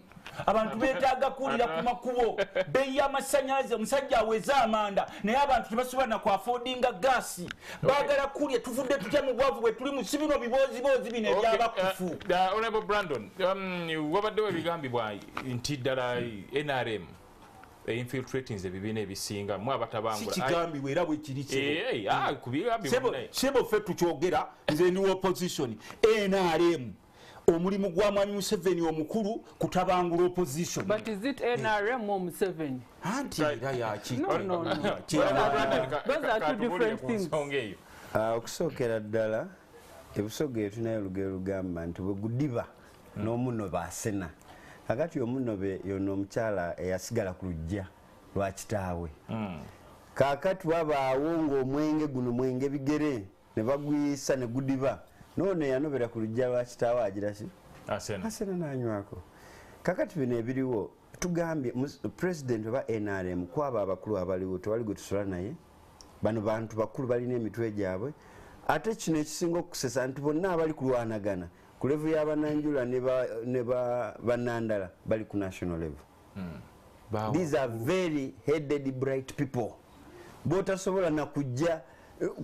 abantu beetaaga kuwulira ku makubo bbeeyi y'amasannyalaze omusajja aweza amanda naye abantu tebasobola na ku affordinga gaasi baagala kulya tuvudde tutya mu bwavu bwe tuli mu si bino biboozi bino ebyabakufu Honorable Brandon wabaddewo ebigambibwa nti ddala NRM infiltrating ebibiina ebisinga mu abatabangula sikigambibwa era bwe kiri sebo ffe tukyogera nze ndi opposition NRM omulimu gwa mwami Museveni omukulu kutabangula opposition but is it NRM or Museveni anti era yaki no those are two different things okusookera ddala ebisogo ebyo tunayo olugero lugamba nti bwe gudiba n'omunobe asena kakati omunobe yono omukyala eyasigala ku lujja lwa kitaawe kakati wabaawo ng'omwenge guno mwenge bigere ne baguyisa ne gudiba noono eyanobera ku lujja lwa kitaawe agira ki asena n'anywako kakati bino ebiriwo tugambye president oba NRM kwaba abakulu abaliwo tewali gwe tusola naye bano bantu bakulu balina emitwe gyabwe ate kino ekisinga okusesa nti bonna abali kulwanagana ku level y'abananjula ne banandala bali ku national level these are very headed bright people botasobola na kujja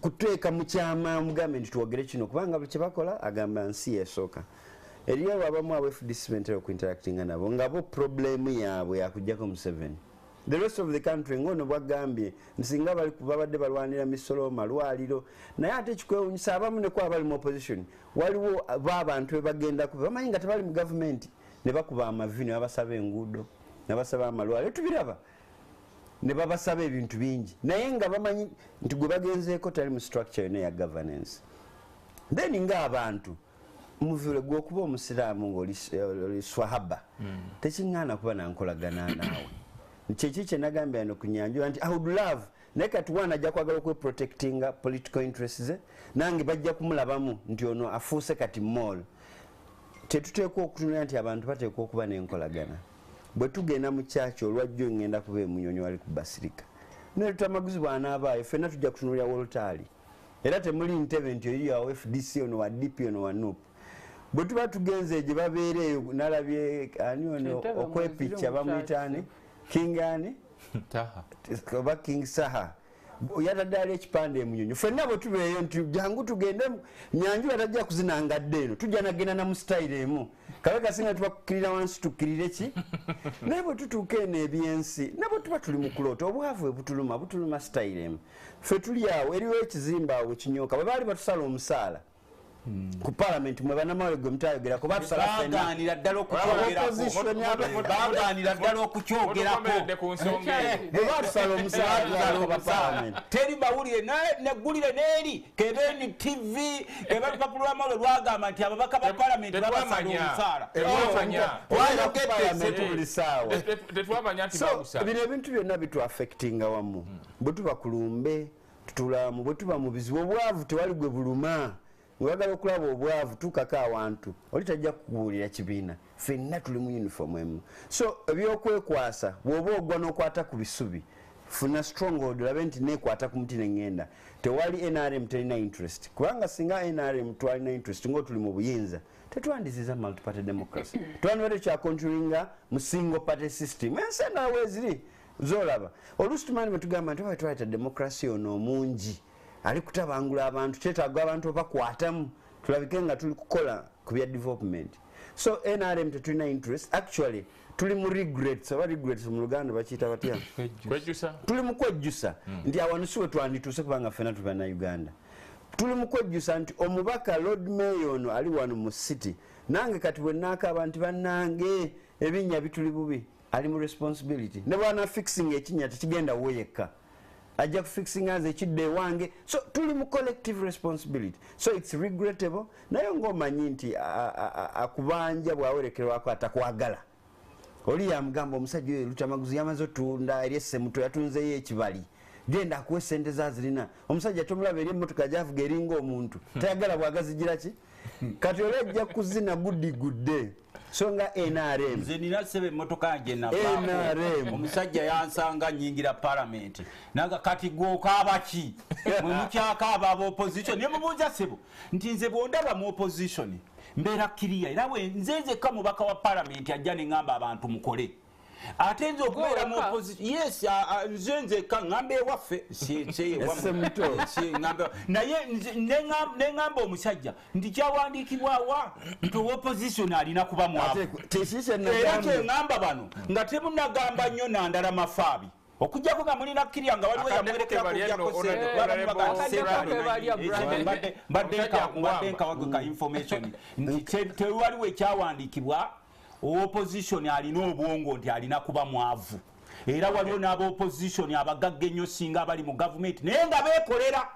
kuteeka mu kyama mugambe nti tuwogere kino kubanga buli kyebakola agamba nsi esooka eriyo abamu abo FDC mentera okuinteractinga nabo nga bo problemu yaabwe yakujjako Museveni the rest of the country ngono bwagambye nsinga babadde balwanira misolo malwaliro naye ate kikwewunyisa abamu ne kwa bali mu opposition waliwo b'abantu bagenda ku bamanyi nga tebali mu government ne bakuba amavi ne babasaba enguudo ne basaba amalwaliro tubiraba ne babasaba ebintu bingi naye nga bamanyi nti gwe bagenzeeko tali mu structure yonna ya governance then ng'abantu muvule gw'okuba omusiraamu ng'oli swahaba tekiŋŋaana kuba nankolagana naawe Kyeki kye nagambye ano ku Nyanjula nti I would love naye kati wana ajja kwagala okweprotectinga political interests ze nange bajja kumulabamu nti ono afuuse kati mall. Tetuteekwa okutunula nti abantu bateekwa okuba n'enkolagana. Bwe tugenda mu kyaki olwajjo ngenda kuba emunyonyi wali ku basirika naye tutamaguzi bw'anaabaayo ffenna tujja kutunulira wolutaali era temuli ntebe nti eri awo FDC ono wa DP ono wa NUP. Bwe tuba tugenze gye babeera eyo nalabye ani ono okwepicca bamuyitaani King ani oba King Saha yatadde ali ekipande emunyonyo ffenna bwe tubeeyo nti jangu tugende Nyanjula tajja kuzinangadde eno tujja nagenda na mu style emu kabaka singa tubakkirira wansi tukkirire ki naye bwe tutuuka eno ebyensi nabwe tuba tuli mu kulota obwavu butuluma style emu ffe tuli awo eriwo ekizimba awo kinyooka bwe baali batusala omusaala ku parliament mwe banamawale gwe mutayogerako baganira ddala okukyogerako bwe batusala omusaala teri bawulire neggulire n'eri kebeni TV ebapapula lwamawale lwagamba nti ababaka ba parliament babasala omusaala bino ebintu byonna bitwaffectinga wamu bwe tuba kulumbe tutulamu bwe tuba mu bizibu obwavu tewali gwe buluma ngwagala okulaba obwavu tukaka awantu oli tajja kukubuulira kibiina ffenna tuli mu uniform emu so ebyokwekwasa bw'oba ogwa n'okwata ku bisubi funa stronghold olabe nti neekwata ku muti neŋŋenda tewali NRM terina interest kubanga singa NRM twalina interest ng'o tuli mu buyinza tetwandiziza multiparty democracy twandibadde kyakontrolinga mu single party system ensi endala weeziri zolaba oluusi tumanyi bwe tugamba nti oba twayita democracy ono omungi ali kutabangula abantu kyetaaga abantu obakwatamu tulabike nga tuli kukola ku bya development so NRM tetulina interest actually tuli mu regrets oba regrets mu Luganda bakiyita batya tuli mu kwejjusa nti awano si we twandituuse kubanga ffenna tuli bannayuganda tuli mu kwejjusa nti omubaka Lord Mayor ono ali wano mu city nange kati bwe nnaakaaba nti bannange ebinnya bituli bubi ali mu responsibility ne bwana fixing ekinnya tekigenda wo yekka ajja kufixing as ekidde ewange so tuli mu collective responsibility so it's regrettable naye ng'omanyi nti akubanja bwawerekerwako atakwagala oli yamugamba omusajja oyo lutamaguzi yamaze otunda eri essemuto yatunzeyo ekibali genda akuwa essente zazirina omusajja tomulaba eri emmotoka gyavuga eringa omuntu tayagala bwagazigira ki kati oli ajja kuzina guddigudde so nga NRM nze nina sebe emmotoka yange navaako omusajja yansanga nyingira parliament naga kati gwokaaba ki mwe mukyakaaba ab'opposition ne mubuuza sebo nti nze bwondaba mu opposition mbeera kiriya era we nzenzeka mubaka wa parliament ajja ne ŋŋamba abantu mukole ate nze okubeera mu opposition yes nzenzeka ŋŋamba ewaffe naye neŋŋamba omusajja nti kyawandiikibwawa nti opposition alina kuba mwavu era kyeŋŋamba bano nga temunagamba nnyo nandala mafaabi okujjako nga mulina kkirya nga waliwo mbadde nkawagwe ka information nti tewaliwo ekyawandiikibwa opposition alina obwongo nti alina kuba mwavu era waliwo n'abaopposition abagagga ennyo singa abali mu gavumenti naye nga beekolera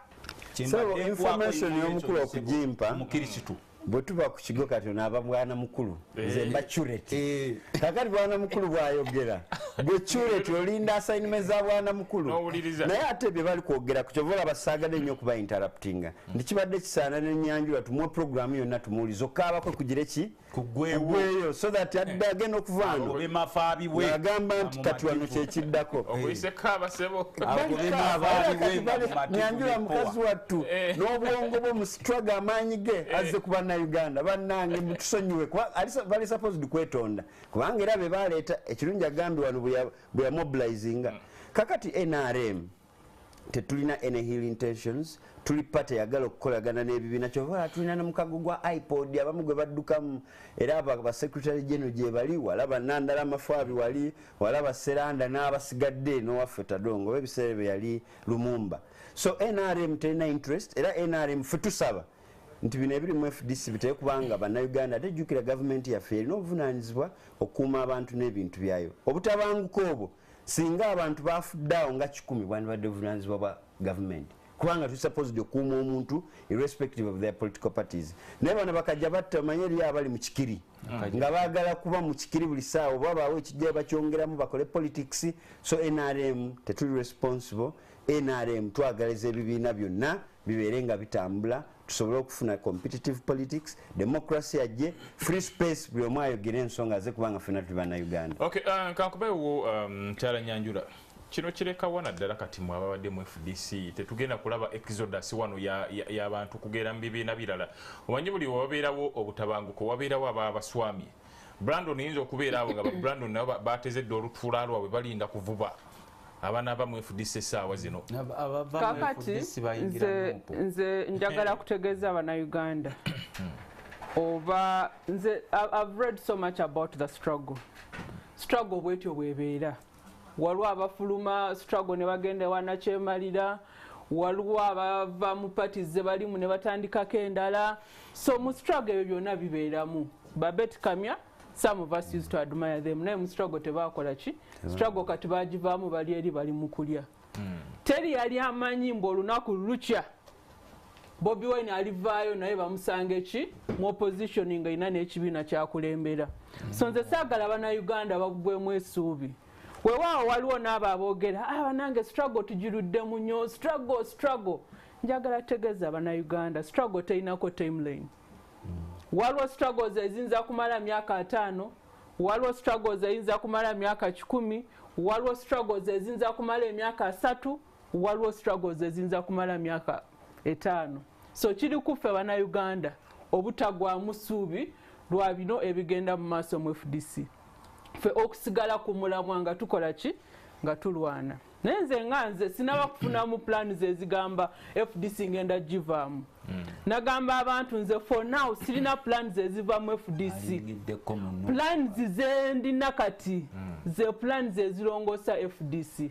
information y'omukulu okugimpa mukirisitu bwe tuba ku kigo kati onaaba bwana mukulu nze mba curate kakati bwana mukulu bw'ayogera gwe curate olinda assignment za bwana mukulu naye ate bye bali kwogera ku kyova olaba saagadde nnyo okuba interruptinga nti kibadde kisaana n'Enyanjula tumuwe programu yonna tumuwulize okaabako kugire ki kugweyo so that adda agenda okuvaano agamba nti kati wano kyekiddako Nyanjula mukazi wattu n'obwongo bwo mu struggle amaanyi ge azze ku bannayuganda bannange mutusonyiwe bali supposed kwetonda kubanga era be baleeta ekirungi agambe wano bwe yamobilizinga kakati NRM tetulina any hill intentions tuli pate yagala okukolagana n'ebibiina kyova tulina n'omukago gwa iPod abamu gwe baddukamu era aba secretary general gye bali walaba Nandala Mafaabi wali walaba Seranda n'abasigadde n'owaffe Tadongo ebiseera bye yali Lumumba so NRM terina interest era NRM ffe tusaba nti bino ebiri mu FDC biteye kubanga bannayuganda ate jjukira gavumenti yaffe erina obuvunaanyizibwa okukuuma abantu n'ebintu byayo obutabanguko obwo singa abantu bafuddeawo nga 100 bwandibadde obuvunaanyizibwa bwa gavumenti kubanga supposed okuuma omuntu irrespective of their political parties. Naye bano bakajja batta manye eri abali mu kikiri nga baagala kuba mu kikiri buli ssaawa oba baawe ekijja bakyongeramu bakole politics. So NRM tetuli responsible. NRM twagaliza ebibiina byonna bibeere nga bitambula tusobole okufuna competitive politics, democracy ajje, free space buli omu ayogera ensonga ze kubanga ffenna tuli bannayuganda. Okay, kankubeewo Kyala Nyanjula, kino kirekawo naddala kati mwe ababadde mu FDC tetugenda kulaba exodus wano y'abantu kugera mu bibiina birala. Omanyi buli wabeerawo obutabanguko wabeerawo abaswami. Brandon yinza okubeera abo nga Brandon nabo baatezedde olutuula lwabwe balinda kuvuba abaana aba mu FDC saawa zino. Kakati nze njagala kutegeeza abannayuganda oba nze I've read so much about the struggle bwetyo bwebeera. Waliwo abafuluma struggle ne bagenda wanakyemalira, waliwo abava mu parties ze balimu ne batandikako endala. So mu struggle ebyo byonna bibeeramu. Babet Kamya, some of us used to admire them. Naye mu struggle tebaakola ki? Struggle kati bagivaamu bali eri bali mu kulya. Teri yali amanyi mbu olunaku lukya Bobi Wine alivaayo naye bamusanga eki mu opposition nga ina n'ekibiina kyakulembera. So nze saagala abannayuganda bagwemu essuubi. Weewaawo waliwo n'abo aboogera banange struggle tugiruddemu nnyo, struggle. Njagala tegeeza abannayuganda struggle terinako timeline. Waliwo struggles eziyinza kumala myaka 5, waliwo struggles eziyinza kumala myaka 10, waliwo struggles eziyinza kumala emyaka 3, waliwo struggles eziyinza kumala myaka 5. So kiri kuffe bannayuganda obutagwamu ssuubi lwa bino ebigenda mu maaso mu FDC. Ffe okusigala ku mulamwa nga tukola ki? Nga tulwana. Naye nze nga nze sinaba kufunamu plans ezigamba FDC ngenda givaamu. Nagamba abantu nze for now sirina plans eziva mu FDC. Plans zendina kati ze plans ezirongosa FDC.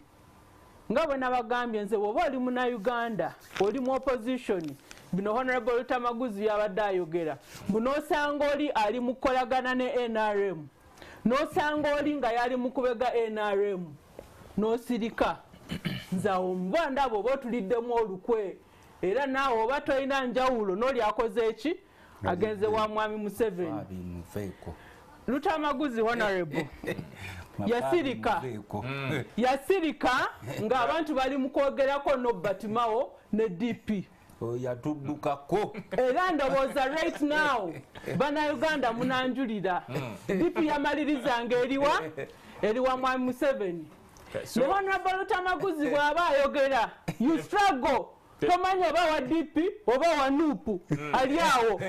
Nga bwe nabagambye nze bw'oba oli munnayuganda oli mu opposition bino Honorable Tamaguzi yabadde ayogera bunoosanga oli ali mu kukolagana ne NRM n'osanga oli nga yali mu kubega NRM n'osirika nze awo mubanda abo oba otuliddemu olukwe era naawe oba tolina njawulo n'oli akoze eki agenze wa mwami Museveni. Lutamaguzi Honorable yasirika nga abantu bali mu kwogerako n'Obatimawo ne DP yatuddukako era ndowooza right now bannayuganda munanjulira DP yamalirizanga eriwa mwami Museveni. Ne Honorable Lutamaguzi bw'aba ayogera you struggle tomanya oba wa DP oba wa NUP ali awo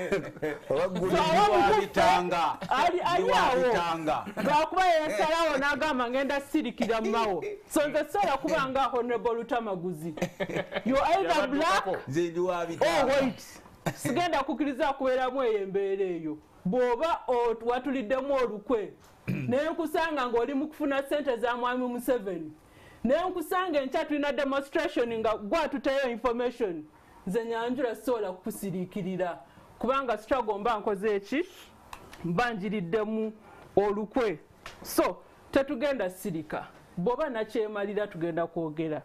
lwakuba yasalawo n'agamba ngenda sirikira mumawo. So nze sola kubanga Honorable Lutamaguzi you either black or white. Sigenda kukkiriza kubeeramu eyo embeera eyo bw'oba watuliddemu olukwe naye nkusanga ng'oli mu kufuna ssente za mwami Museveni naye nkusanga enkya tulina demonstration nga gwatuteyo information nze Nyanjula sola kukusiriikirira kubanga struggle mba nkoze eki mba njiriddemu olukwe. So tetugenda sirika bw'oba nakyemalira tugenda kwogera.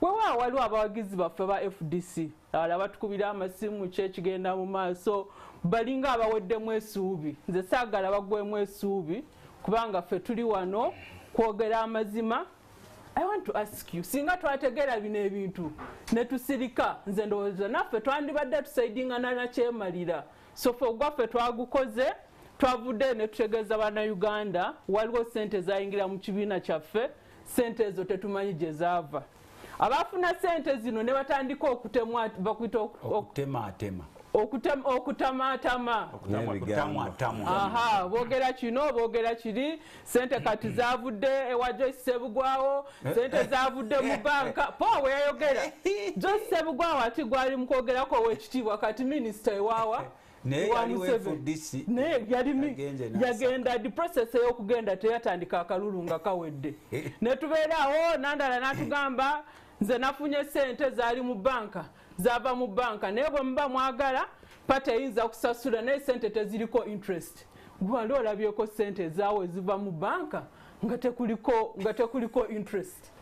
Weewaawo waliwo abawagizi baffe ba FDC abala batukubira amasimu kyekigenda mu maaso balinga abaweddemu essuubi. Nze saagala bagwemu essuubi kubanga ffe tuli wano kwogera amazima. I want to ask you, singa twategeera bino ebintu ne tusirika nze ndowooza naffe twandibadde tusaidingana na kyemalira. So ffe ogwaffe twagukoze twavudde ne tutegeeza bannayuganda waliwo ssente zayingira mu kibiina kyaffe, ssente ezo tetumanyi gye zaava. Abafuna ssente zino ne batandika okutemwa bakuyita okutamaatama. Boogera kino boogera kiri ssente kati zavudde ewa Joyce Sebugwawo, ssente zavudde mu banka. Paul yayogera Joyce Sebugwawo ati gwali mu kwogerako ow'ekitiibwa kati minisita ewaawa yagenda di process ey'okugenda teyatandika akalulu nga kawedde. Ne tubeeraawo nandala n'atugamba nze nafunye ssente zaali mu banka zava mu banka naye bwe muba mwagala pata eyinza kusasula naye ssente teziriko interest. Gwali olabyeko ssente ezaawo eziva mu banka nga tekuliko interest.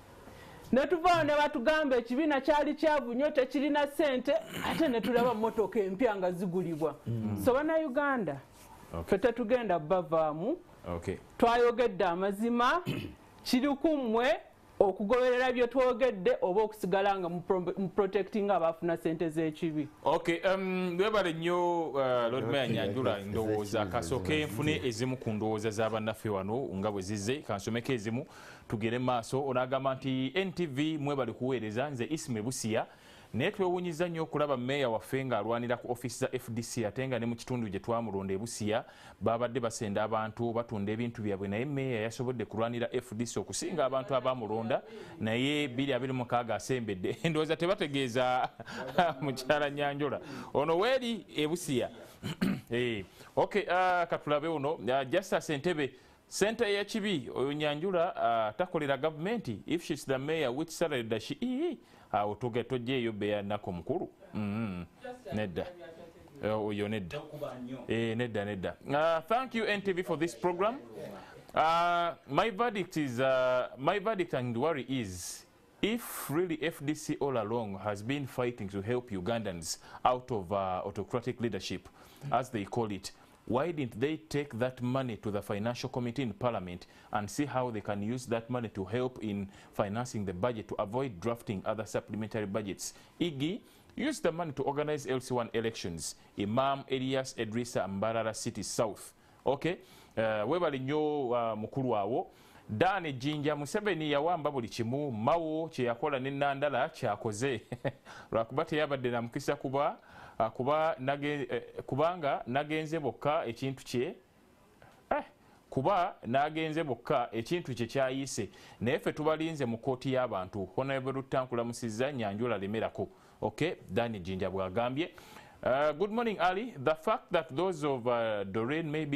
ne tuvaawo ne batugamba ekibiina kyali kyavu nnyo tekirina ssente ate ne tulaba mmotoka empya nga zigulibwa. So bannayuganda ffe tetugenda bavaamu, twayogedde amazima, kiri ku mmwe okugoberera bye twogedde oba okusigala nga mu protecting abaafuna ssente z'ekibi. Webale nnyo Lord Mayor Nyanjula, ndowooza kasooke nfune ezimu ku ndowooza z'abannaffe wano nga bwe zizze, kansomeko ezimu tugere maaso. Onagamba nti NTV mwebale kuweereza, nze Isime Busia, naye twewuunyiza nnyo okulaba meeya waffe ng'alwanira ku offisi za FDC ate nga ne mu kitundu gye twamulonda e Busia babadde basenda abantu batunda ebintu byabwe, naye meeya yasobodde kulwanira FDC okusinga abantu abamulonda, naye 2026 asembedde. Ndowooza tebategeeza mukyala Nyanjula ono weeri e Busia. Katulabe uno Justice Entebbe, Center ya kibi oyo Nyanjula takolera gavumenti. If she's the mayor, which salary does she eat? Awo tojjeeyo beya nako mukulu. Nedda. Oyo nedda. Nedda. Thank you NTV for this program. My verdict and worry is, if really FDC all along has been fighting to help Ugandans out of autocratic leadership, as they call it, why didn't they take that money to the Financial Committee in Parliament and see how they can use that money to help in financing the budget to avoid drafting other supplementary budgets? Iggy used the money to organize LC1 elections. Imam Elias Edrisa Mbarara City South. Webali nnyo mukulu awo. Dane Jinja Museveni yawamba buli kimu, Mawo kye yakola ne Nandala kyakoze. Lwakuba teyabadde na mukisa kubanga nagenze bokka ekintu kye kyayise, naye ffe tubalinze mu kooti y'abantu. Honorable Rutankulamusizza Nyanjula lemerako. Dani Jinja bw'agambye. Good morning, Ali. The fact that those of Doreen might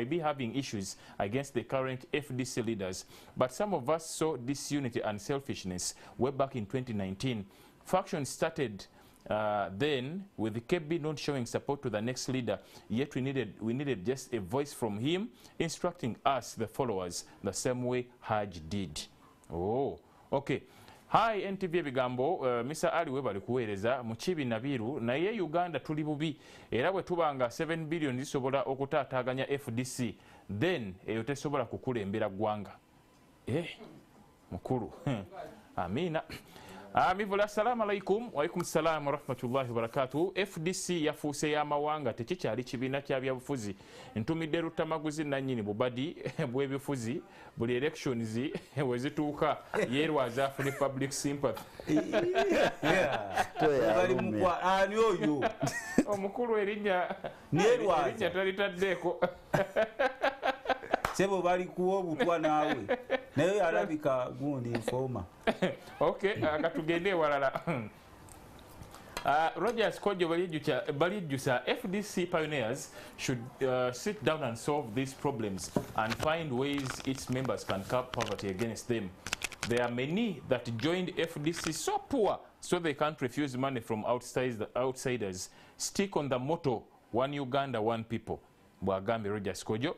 be having issues against the current FDC leaders, but some of us saw disunity and selfishness way back in 2019. Factions started then with KB not showing support to the next leader, yet we needed just a voice from him instructing us, the followers, the same way Haj did. Hi NTV ebigambo, Mr. Ali webali kuweereza mu kibi nabiru naye Uganda tuli bubi era bwe tubanga 7 billion zisobola okutaataaganya FDC, then eyo tesobola kukulembera ggwanga. Mukulu. Amina. Mivula, assalamu alaikum. Wa alaikum salam wa rahmatullahi wa barakatuh. FDC yafuuse y'amawanga tekikyali kibiina kya byabufuzi. Ntumidde Rutamaguzi nannyini bubadi bw'ebifuzi buli elections we zituuka yeerwaza afune public sympathy. Ani oyo omukulu erinnya talitaddeeko. Sebo bali kuwa obutwa naawe naye alabika gundi informa. Katugende walala. Rogers Kojo balijjusa FDC pioneers should sit down and solve these problems and find ways its members can curb poverty against them. There are many that joined FDC so poor so they can't refuse money from outsiders. Stick on the motto, one Uganda, one people. Bwagambi Rogers Kojo.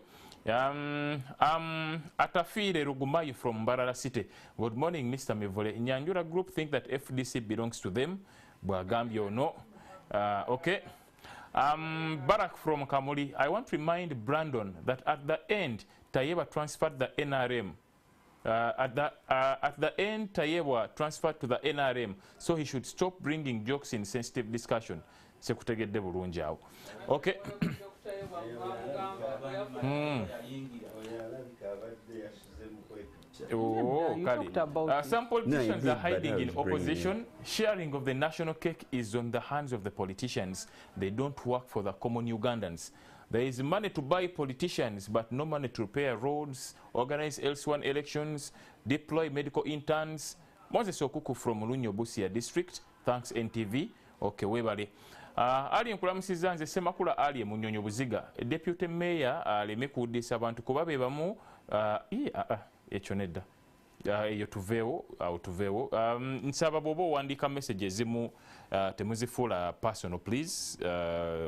Atafire Rugumayu from Mbarara City. Good morning, Mr. Mivole. Nyanjura Group think that FDC belongs to them. Bwagambi or no. Barak from Kamuli. I want to remind Brandon that at the end, Tayewa transferred the NRM. At the end, Tayewa transferred to the NRM, so he should stop bringing jokes in sensitive discussion. Sekutegedde bulungi awo. Some politicians are hiding in opposition. Sharing of the national cake is on the hands of the politicians. They don't work for the common Ugandans. There is money to buy politicians, but no money to repair roads, organize LC1 elections, deploy medical interns. Moses Okuku from Mulunyo Busia district. Thanks NTV. Webale. Ali nkulamusiza nze Semakula Ali Munyonyo Buziga. Deputy Mayor aleme kuddisa abantu kuba be bamu ekyo nedda. eyo tuveewo nsaba bw'oba owandiika message ezimu temuzifuula personal please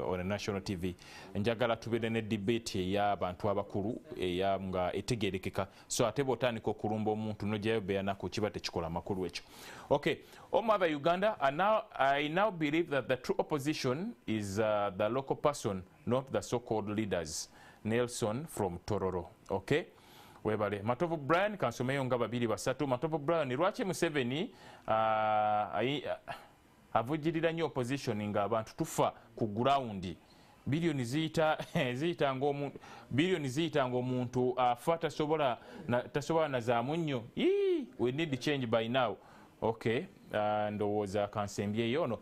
on a national TV. Njagala tubeere ne debate ey'abantu abakulu nga etegeerekeka, so ate bw'otandika okulumba omuntu n'ogyayo beyanako kiba tekikola makulu ekyo. Okay, Mother Uganda, I now believe that the true opposition is the local person, not the so-called leaders. Nelson from Tororo. Okay, webale Matovu Brian kansomeyo nga babiri basatu. Matovu Brian, lwaki Museveni avujirira nnyo opposition nga abantu tufa ku ground? Bilioni ziyita ng'omuntu afa tasobola na zaamu nnyo. We need change by now. Okay, ndowooza kansembyeyo ono.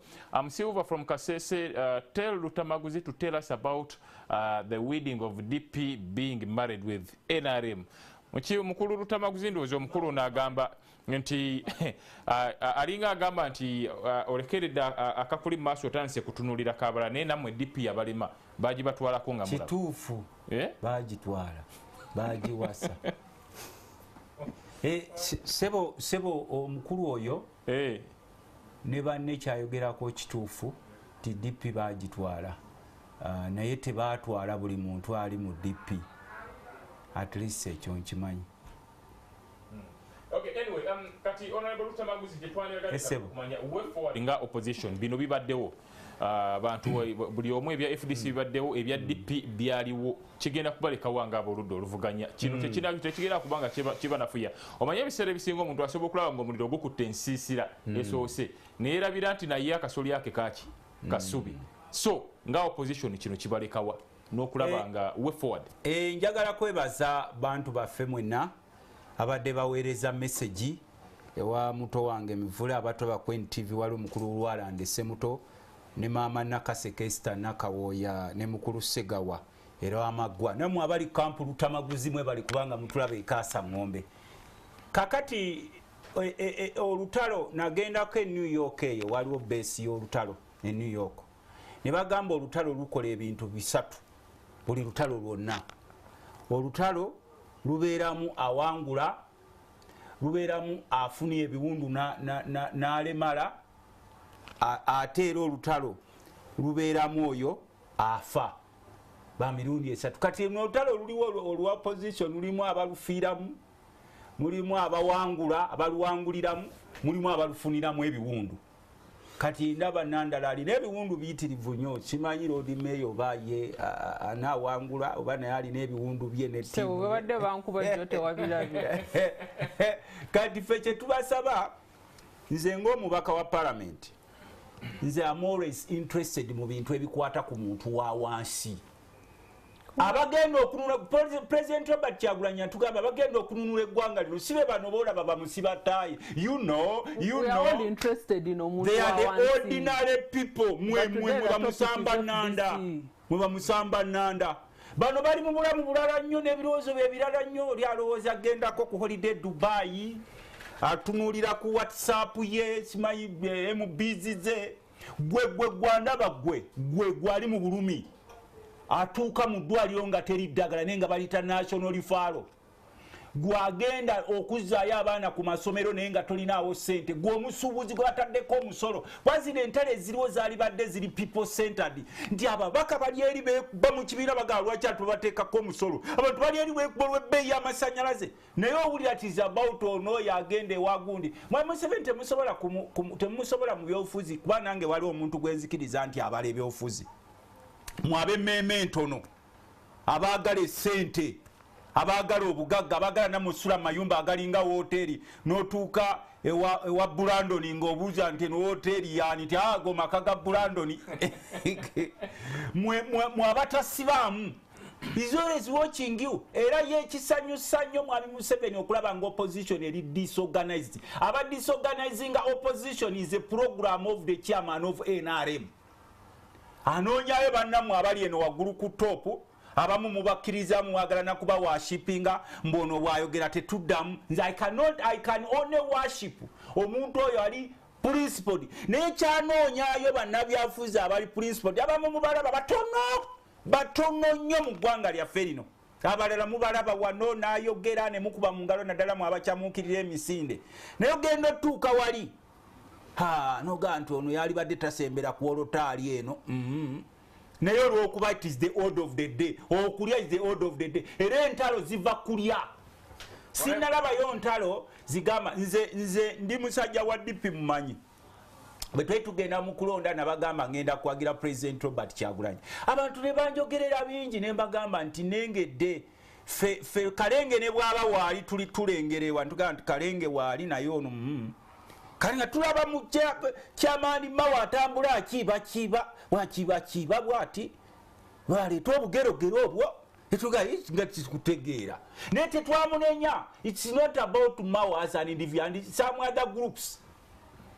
Silver from Kasese, tell Lutamaguzi to tell us about the wedding of DP being married with NRM. Mukulu Lutamaguzi ndowooza omukulu n'agamba nti alinga agamba nti olekeredde akakuli maaso otandise kutunulira kabala naye nammwe DP abalema bagibatwalako nga mulamu. Kituufu bagitwala bagiwasa. Sebo omukulu oyo ne banne kyayogerako kituufu ti DP bagitwala, naye tebatwala buli muntu ali mu DP. At least ekyo nkimanyi. Okay, anyway, kati Honorable Lutamaguzi gyetwaniraga kumanya way forward nga opposition bino bibaddewo. Abantu buli omu ebya FDC bibaddewo, ebya DP byaliwo, kigenda kubalekawo nga oludda oluvuganya. Kino tekigenda kubanga kiba nafuya. Omanye ebiseera ebisinga omuntu asobola okulaba ng'omuliro gukutte ensiisira esoose neerabira nti naye akasoli ake kaaki kasubi. So nga opposition kino kibalekawa n'okulaba nga way forward. Njagala kwebaza bantu baffe mwenna abadde baweereza message ewa muto wange Mivule, abato ba Queen TV wali omukulu Lwalande Semuto ne maama Nakaseke Esther Nakawooya ne mukulu Segawa era Amagwa namwe abali kampu Lutamaguzi mwe bali kubanga mutulabe ekasa ng'ombe. Kakati olutalo nagendako e New York, eyo waliwo base y'olutalo e New York. Ne bagamba olutalo lukola ebintu bisatu buli lutalo lwonna. Olutalo lubeeramu awangula, lubeeramu afuni ebiwundu n'alemala, ate era olutalo lubeeramu oyo afa ba mirundi esatu. Kati olutalo luliwo olwa opposition lulimu abalufiiramu, mulimu abawangula abaluwanguliramu, mulimu abalufuniramu ebiwundu. Kati ndaba Nandala alina ebiwundu biyitirivu nnyo, simanyi Lord Mayor oba ye anaawangula oba naye alina ebiwundu bye ne ttiimu. Webadde bankuba jjo tewabirabira. Kati ffe kye tubasaba, nze ng'omubaka wa Parliament, nze am always interested mu bintu ebikwata ku muntu wa wansi. Abagenda okununula President Robert Kyagulanyi atugamba bagenda okununula eggwanga lino, sibe bano boolaba bamusibatayi. You know we are all interested in omuntu they are the wa wansi. ordinary people. Mwe bamusamba Nanda, mwe bamusamba Nanda. Bano bali mu bulamu bulala nnyo n'ebirowoozo bye birala nnyo. Oli alowooza agendako ku holiday Dubai, atunulira ku WhatsApp ye, simanyi MBs ze. Gwe gwandaba gwe gwali mu bulumi. Atuuka mu ddwaliro nga teri ddagala naye nga balita national referral. Gwagenda okuzzaayo abaana ku masomero naye nga tolinaawo ssente. Gwe omusuubuzi gwe bataddeko omusolo. Wazina entale eziriwo zaali badde ziri people centered. Nti ababaka bali eri beekuba mu kibiina bagala lwaki ate bateekako omusolo. Abantu bali eri beekuba olw'ebbeeyi y'amasannyalaze. Naye owulira ti about ono yagenda ewa gundi. Mwe Museveni temusobola mu byobufuzi kuba nange wali omuntu gwe nzikiriza nti abala ebyobufuzi. Mwabe mmeme entono abaagala essente, abaagala obugagga, abaagala namusula mayumba agalinga wooteri n'otuuka ewa Brandon ng'obuuza nti eno wooteri yaani ti ago maka ga Brandon. mwe abatasibaamu is always watching you. Era yekisannyusa nnyo mwami Museveni okulaba nga opposition eri disorganized. Aba disorganizing opposition is a program of the chairman of NRM. Anoonyayo bannammwe abali eno waggulu ku topu, abamu mubakkiriza mwagala na kuba worshipinga, mbono bwayogera tetuddamu. Nze I can only worship omuntu oyo ali principled. Naye kyanoonyayo bannabyafuzi abali principled, abamu mubalaba batono nnyo mu ggwanga lyaffe lino. abalala mubalaba wano n'ayogera ne mukuba mu ngalo naddala mu abakyamuukirira emisinde naye ogenda otuuka wali noga nti ono yali badde tasembera ku olotaali eno naye olwokuba it is the order of the day okulya is the order of the day era entalo ziva kulya sinalabayo ntalo zigamba nze ndi musajja wa DP mumanyi bwe twali tugenda mu kulonda nabagamba ngenda kwagira President Robert Kyagulanyi abantu ne banjogerera bingi ne mbagamba nti nengedde fe Kalenge ne bwaba waali tuli tulengerewa ntugamba nti Kalenge waali naye ono kalinga tulaba mu kyamaani mawa atambula akiba bwati bwaleeta obugerogero obwo nga tikutegeera naye tetwamunenya. It's not about Mao as an individual and some other groups.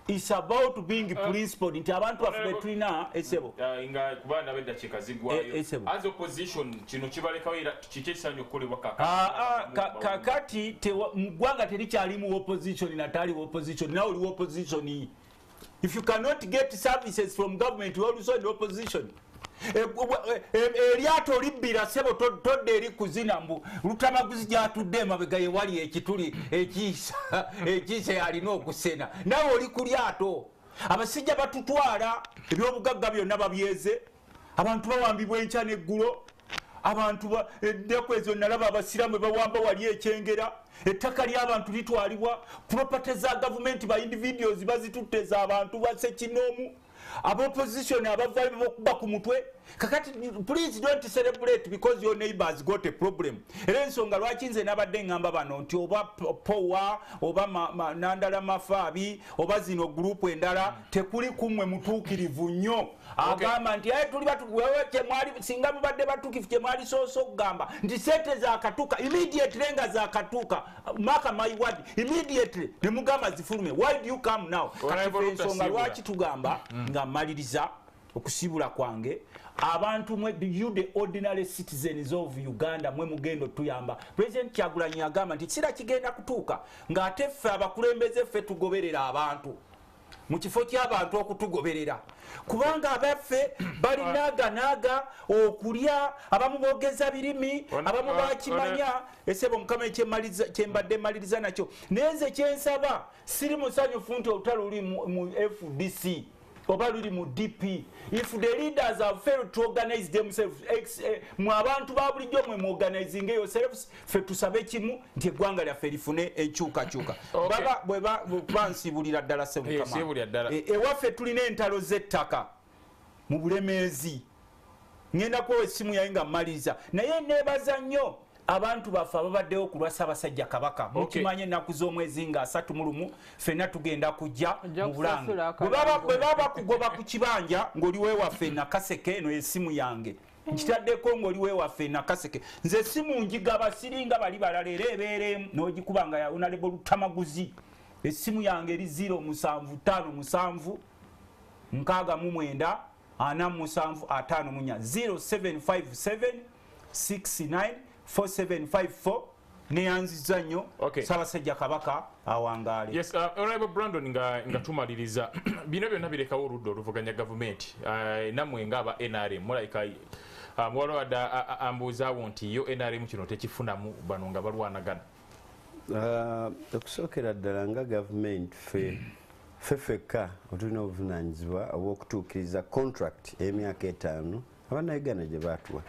It's about being principled nti abantu baffe tulina esebo nga kubana bedda kikazigwayo as opposition kino kibalekawo era kikyekisanyo okukolebwa kakati mugwanga terikyalimu opposition natali opposition now oli opposition. If you cannot get services from government, you also in opposition. Eryato libbira sebo todde eri kuzina mbu lutamaguzi gyatudde emabega ye wali ekituli ekiisa yalina okusena nawe oli ku lyato. Abasijja batutwala ebyobugagga byonna babyeze abantu bawambibwa enkya n'eggulo abantu ennaku ezo nalaba abasiramu bawamba wali ekyengera ettaka ly'abantu litwalibwa property za gavumenti ba individuals bazitutte za abantu basekinoomu opposition abavayo bokuba ku mutwe kakati. Please don't celebrate because your neighbors got a problem. Era ensonga lwaki nze nabadde ngamba bano nti oba powa oba nandala mafaabi oba zino group endala tekuli kumwe mutuukirivu nnyo agamba nti tuli wewe kyemwali singa mubadde batuukifu kyemwali sooso okugamba nti sente zakatuuka immediately nga zakatuuka maka my word immediately ne mugamba zifulume. Why do you come now? Ensonga lwaki tugamba nga maliriza okusibula kwange abantu mwe you the ordinary citizens of Uganda mwe mugendo tuyamba. President Kyagulanyi agamba nti kira kigenda kutuuka nga ate ffe abakulembeze ffe tugoberera abantu mu kifo ky'abantu okutugoberera kubanga abaffe balinaaganaaga okulya abamu boogeza birimi abamu bakimanya esebo mukama kyembadde maliriza nakyo. Naye nze kyensaba siri musanyufu nti olutalo luli mu FDC oba luli mu DP. If the leaders have failed to organize themselves mu abantu ba bulijjo mwe mu organizing yourselves fe tusabe kimu nti eggwanga lyaffe lifune enkyukakyuka. Baba bwe bansibulira ddala sebukama ewaffe tulina entalo z'ettaka mu bulemeezi. Ngenda kuwa essimu yaye nga mmaliriza naye neebaza nnyo abantu baffe ababaddewo ku lwa Ssaabasajja Kabaka mukimanye ennaku z'omwezi nga 31 ffenna tugenda kujja mu Bulange bwe baba kugoba ku kibanja ng'oli weewaffe Nakaseke eno essimu yange nkitaddeko ng'oli weewaffe Nakaseke nze essimu njigaba siringa bali balala era ebeereemu n'ogikuba nga Honorable Lutamaguzi. Essimu yange eri 0757 69 47 0757 69 4754 neyanziza nnyo Ssaabasajja Kabaka awangaale. Yes, Honorable Brandon nga tumaliriza bino byonna birekawo oludda oluvuganya gavumenti namwe ng'aba NRM mulayika mwalwadda ambuuzaawo nti yo NRM kino tekifunamu bano nga balwanagana. Okusookera ddala nga gavumenti feffeka otulina obuvunaanyizibwa obw'okutuukiriza contract emyaka 5 abannayuganda gye baatuwa.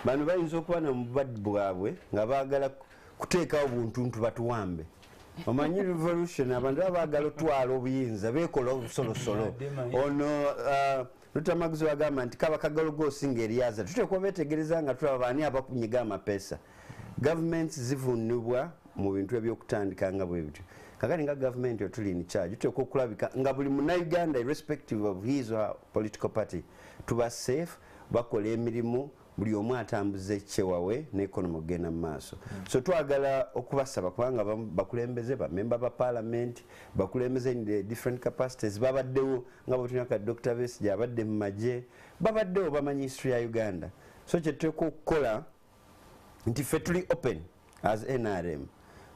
Bano bayinza okuba na mubadde bwabwe nga baagala kuteekawo buntuntu batuwambe. Omanyi revolution abantu baba baagala otwala obuyinza beekola obusolosolo. Ono Lutamaguzi wagamba nti kaba kagalogoosi ng'eryaza tuteekwa beetegereza nga tulaba baani abakunyiga amapeesa. Gavumenti zivunibwa mu bintu ebyokutandika nga bwe bityo. Kakati nga gavumenti otuli in charge tuteekwa okulabika nga buli munnayuganda irrespective of his or her political party tuba safe bakola emirimu buli omu atambuza ekyewawe n'ekonomi okugenda mu maaso. So twagala okubasaba kubanga bakulembeze bamemba ba parliament bakulembeze in the different capacities babaddewo nga bwetulina ka Dr. Besigye abadde mu magye babaddewo bamanyi history ya Uganda. So kye tuteekwa okukola nti ffe tuli open as NRM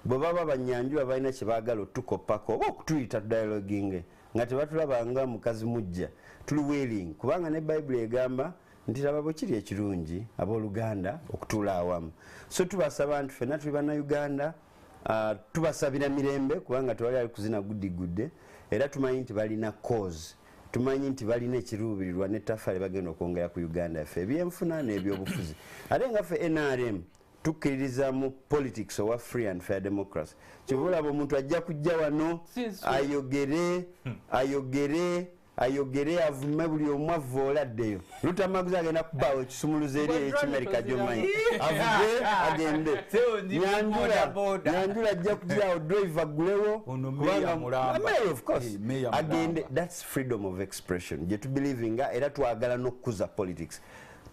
bwe baba banyanjula balina kye baagala otukoppako oba okutuyita dialoguing nga tebatulaba nga mukazi mujja tuli willing kubanga ne Bible egamba nti laba bwe kiri ekirungi abooluganda okutuula awamu. So tubasaba nti ffenna tuli bannayuganda, tubasabira mirembe kubanga tewali ali kuzina guddigudde, era tumanyi nti balina cause, tumanyi nti balina ekiruubirirwa n'ettaffaali bagenda okwongera ku Uganda yaffe ebyenfuna n'ebyobufuzi. Ate nga ffe NRM tukkiririza mu politics owa free and fair democracy. Kibulaba omuntu ajja kujja wano ayogere avume buli omu avoola addeyo. Lutamaguzi agenda kubaawo ekisumuluzo eri ekimerika gy'omanyi avuge agende. Nyanjula ajja kujjaawo drive aggulewo mayor of course agende. That's freedom of expression gye tubelievinga era twagala n'okkuza politics.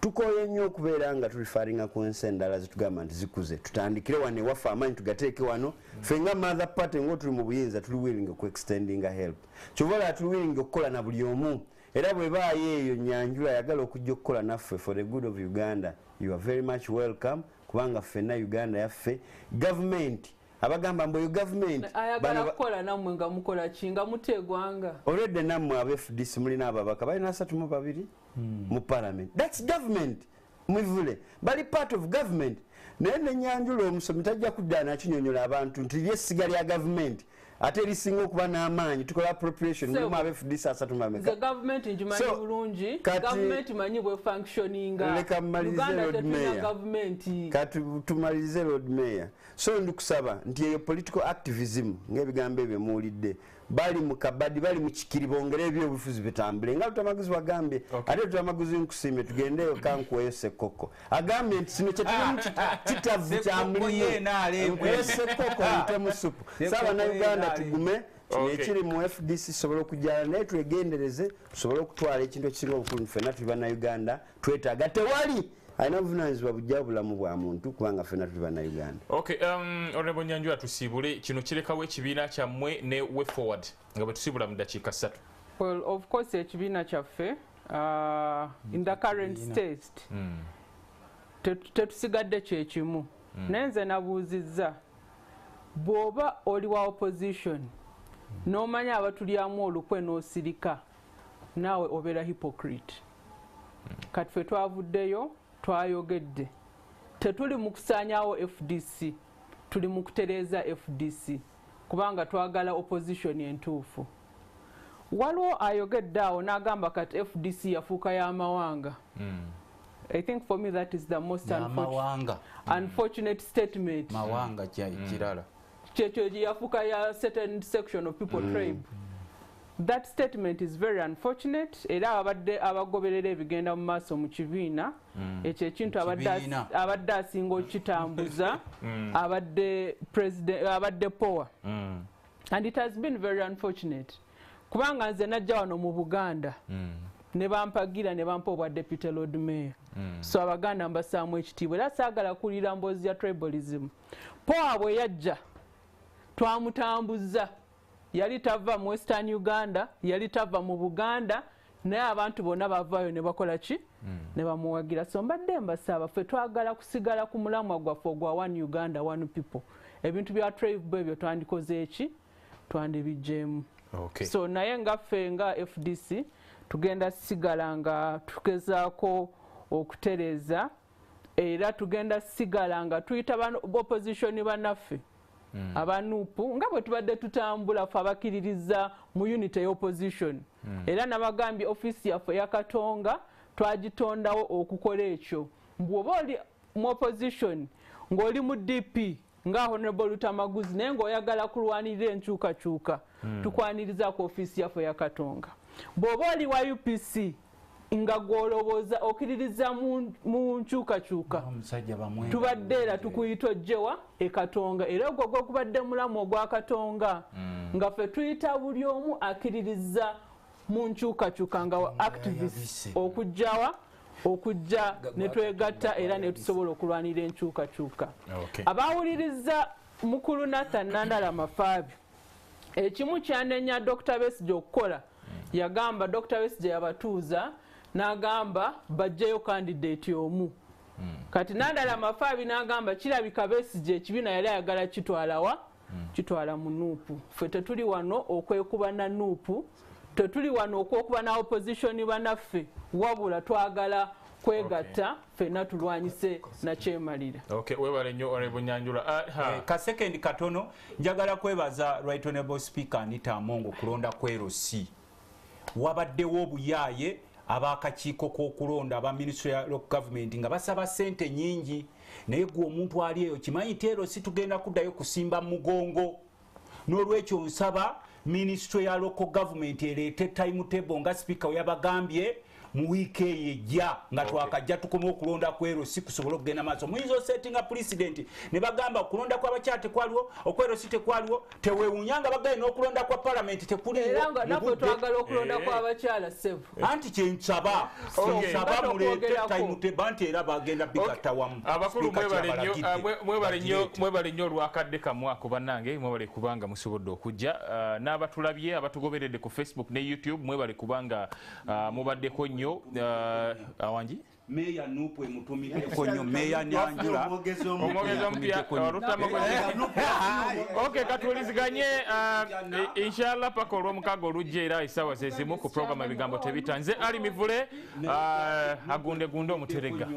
Tukoye nnyo okubeera nga tulifaringa ku nsi endala zitugamba nti zikuze, tutandikire wano ewaffe amaanyi tugateeke wano. Ffe nga mother party nga tuli mu buyinza tuli willing okuextendinga help, kyobola tuli willing okukola na buli omu. Era bwe baayo eyo Nyanjula ayagala okujja okukola naffe for the good of Uganda, you are very much welcome kubanga ffenna Uganda yaffe. Government abagamba mbu government ayagala kukola nammwe nga mukola ki nga mutegwanga already nammwe aba FDC mulina ababaka balina 32 mu parliament. That's government mwivule bali part of government. Naye ne Nyanjula omusomi tajja kuddaana kinyonyola abantu nti ly'essiga lya government ate lisinga okuba n'amaanyi tukola appropriation mulimu aba FDC 3 the government njimanyi bulungi government manyi bwe functioninga leka mmalirize road mayor government kati tumalirize road mayor. So ndikusaba nti eyo political activism ng'ebigambo ebyo muwulidde bali mu kabadi bali mu kikiri bongere ebyobufuzi bitambule nga Lutamaguzi wagambye. Ate Lutamaguzi nkusiime tugendeyo kankuweyo Ssekoko agambye nti kino kyetuli kitavu kya mulimu nkuweyo Ssekoko ntemu supu. Uganda tugume ekiri mu FDC sobola okujjala naye twegendereze tusobole okutwala ekintu ekisinga obukulu ffenna tuli bannayuganda twetaaga tewali alina buvunaanyizibwa bujja bulamu bwa muntu kubanga ffenna tuli bannayuganda. Honorable Nyanjula tusiibule kino kirekawo ekibiina kyammwe ne way forward nga bwe tusiibula mu dakiika 3. Well, of course ekibiina kyaffe in the current state tetusigadde kyekimu naye nze nabuuzizza bw'oba oli wa opposition n'omanya abatulyamu olukwe n'osirika naawe obeera hypocrite. Kati ffe twavuddeyo twayogedde tetuli mu kusaanyaawo FDC, tuli mu kutereeza FDC kubanga twagala opposition entuufu. Waliwo ayogedde awo n'agamba kati FDC yafuuka y'amawanga. I think for me that is the most unfortunate statement. Mawanga kirala. Kyekyo yafuuka ya certain section of people tribe. That statement is very unfortunate. Era abadde abagoberera ebigenda mu maaso mu kibiina ekyo ekintu abadde asinga okitambuza abadde president abadde power. And it has been very unfortunate kubanga nze najja wano mu Buganda ne bampagira ne bampa obwa deputy lord mayor. So abaganda mbasaamu ekitiibwa era saagala kulira mboozi ya tribalism. Power bwe yajja twamutambuza yali tava mu Western Uganda yali tava mu Buganda naye abantu bonna bavaayo ne bakola ki ne bamuwagira. So mbadde mbasaba ffe twagala kusigala ku mulamwa gwaffe ogwa one Uganda one people. Ebintu bya tribe ebyo twandikoze eki twandibijjeemu. So naye nga ffe nga FDC tugenda sigala nga tugezaako okutereeza era tugenda sigala nga tuyita opposition bannaffe abanupu nga bwe tubadde tutambula ffe abakiririza mu unity y'opposition. Era nabagambye office yaffe ya Katonga twagitondawo okukola ekyo. Bw'oba oli mu opposition ng'oli mu DP nga Honorable Lutamaguzi naye ng'oyagala kulwanirira enkyukakyuka tukwaniriza ku office yaffe ya Katonga. Bw'oba oli wa UPC nga gwolowooza okiririza mu nkyukakyuka tubadde era tukuyita ojjewa Katonga era ogwo gwokubadde mulamu ogwa Katonga nga ffe tuyita buli omu akiririza mu nkyukakyuka nga activist okujja ne twegatta era ne tusobola okulwanira enkyukakyuka. Abawuliriza mukulu Nathan Nandala Mafaabi ekimu kyanenya Dr. Besigye okukola yagamba Dr. Besigye yabatuuza n'agamba bajjeyo candidate omu. Kati Nandala Mafaabi n'agamba kirabika Besigye ekibiina yali ayagala kitwala mu nuupu. Ffe tetuli wano okwekuba na nuupu, tetuli wano okwokuba na opposition bannaffe wabula twagala kwegatta ffenna tulwanyise nakyemalira. Webale nnyo Honorable Nyanjula. Ka second katono njagala kwebaza Right Honorable Speaker Anita Amongo kulonda kwerosi. Wabaddewo obuyaaye ab'akakiiko k'okulonda aba Ministry of Local Government nga basaba ssente nnyingi naye gwe omuntu ali eyo kimanyi nti ero si tugenda kuddayo kusimba mugongo. N'olwekyo nsaba Ministry ya Local Government ereete timetable nga Speaker we yabagambye mu wiiki eyo ejja nga twakajja tukoma okulonda kwero si kusobola okugenda maaso. Muyinza osettinga president ne bagamba okulonda kw'abakyala tekwaliwo, okwero si tekwaliwo, teweewuunya nga bagenda n'okulonda kwa parliament tekuliwo. Era nga naffe twagala okulonda kw'abakyala ssebo. Anti kye nsaba nsaba muleete timetable nti era bagenda bigatta wamu. Abakulu mwebale nnyo olwakadde kamwako bannange, mwebale kubanga musobodde okujja. N'abatulabye abatugoberedde ku Facebook ne YouTube mwebale kubanga mubaddeko nnyo awangi Meya Nupwe mutumideko nnyo Meya Nyanjula omwogezi omupya Okay, katuwuliziganye inshallah paka olw'omukago olujja era essaawa ze zimu ku programu ebigambo tebitta. Nze Ali Mivule agundegunde omuterega.